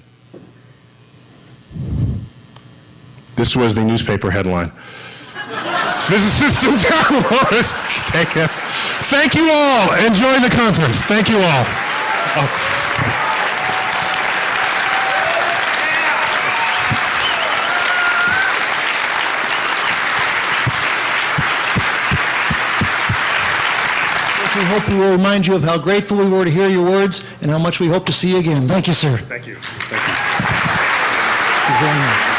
This was the newspaper headline. Physicists and downloaders, take care. Thank you all. Enjoy the conference. Thank you all. We hope we will remind you of how grateful we were to hear your words and how much we hope to see you again. Thank you, sir. Thank you. Thank you very much.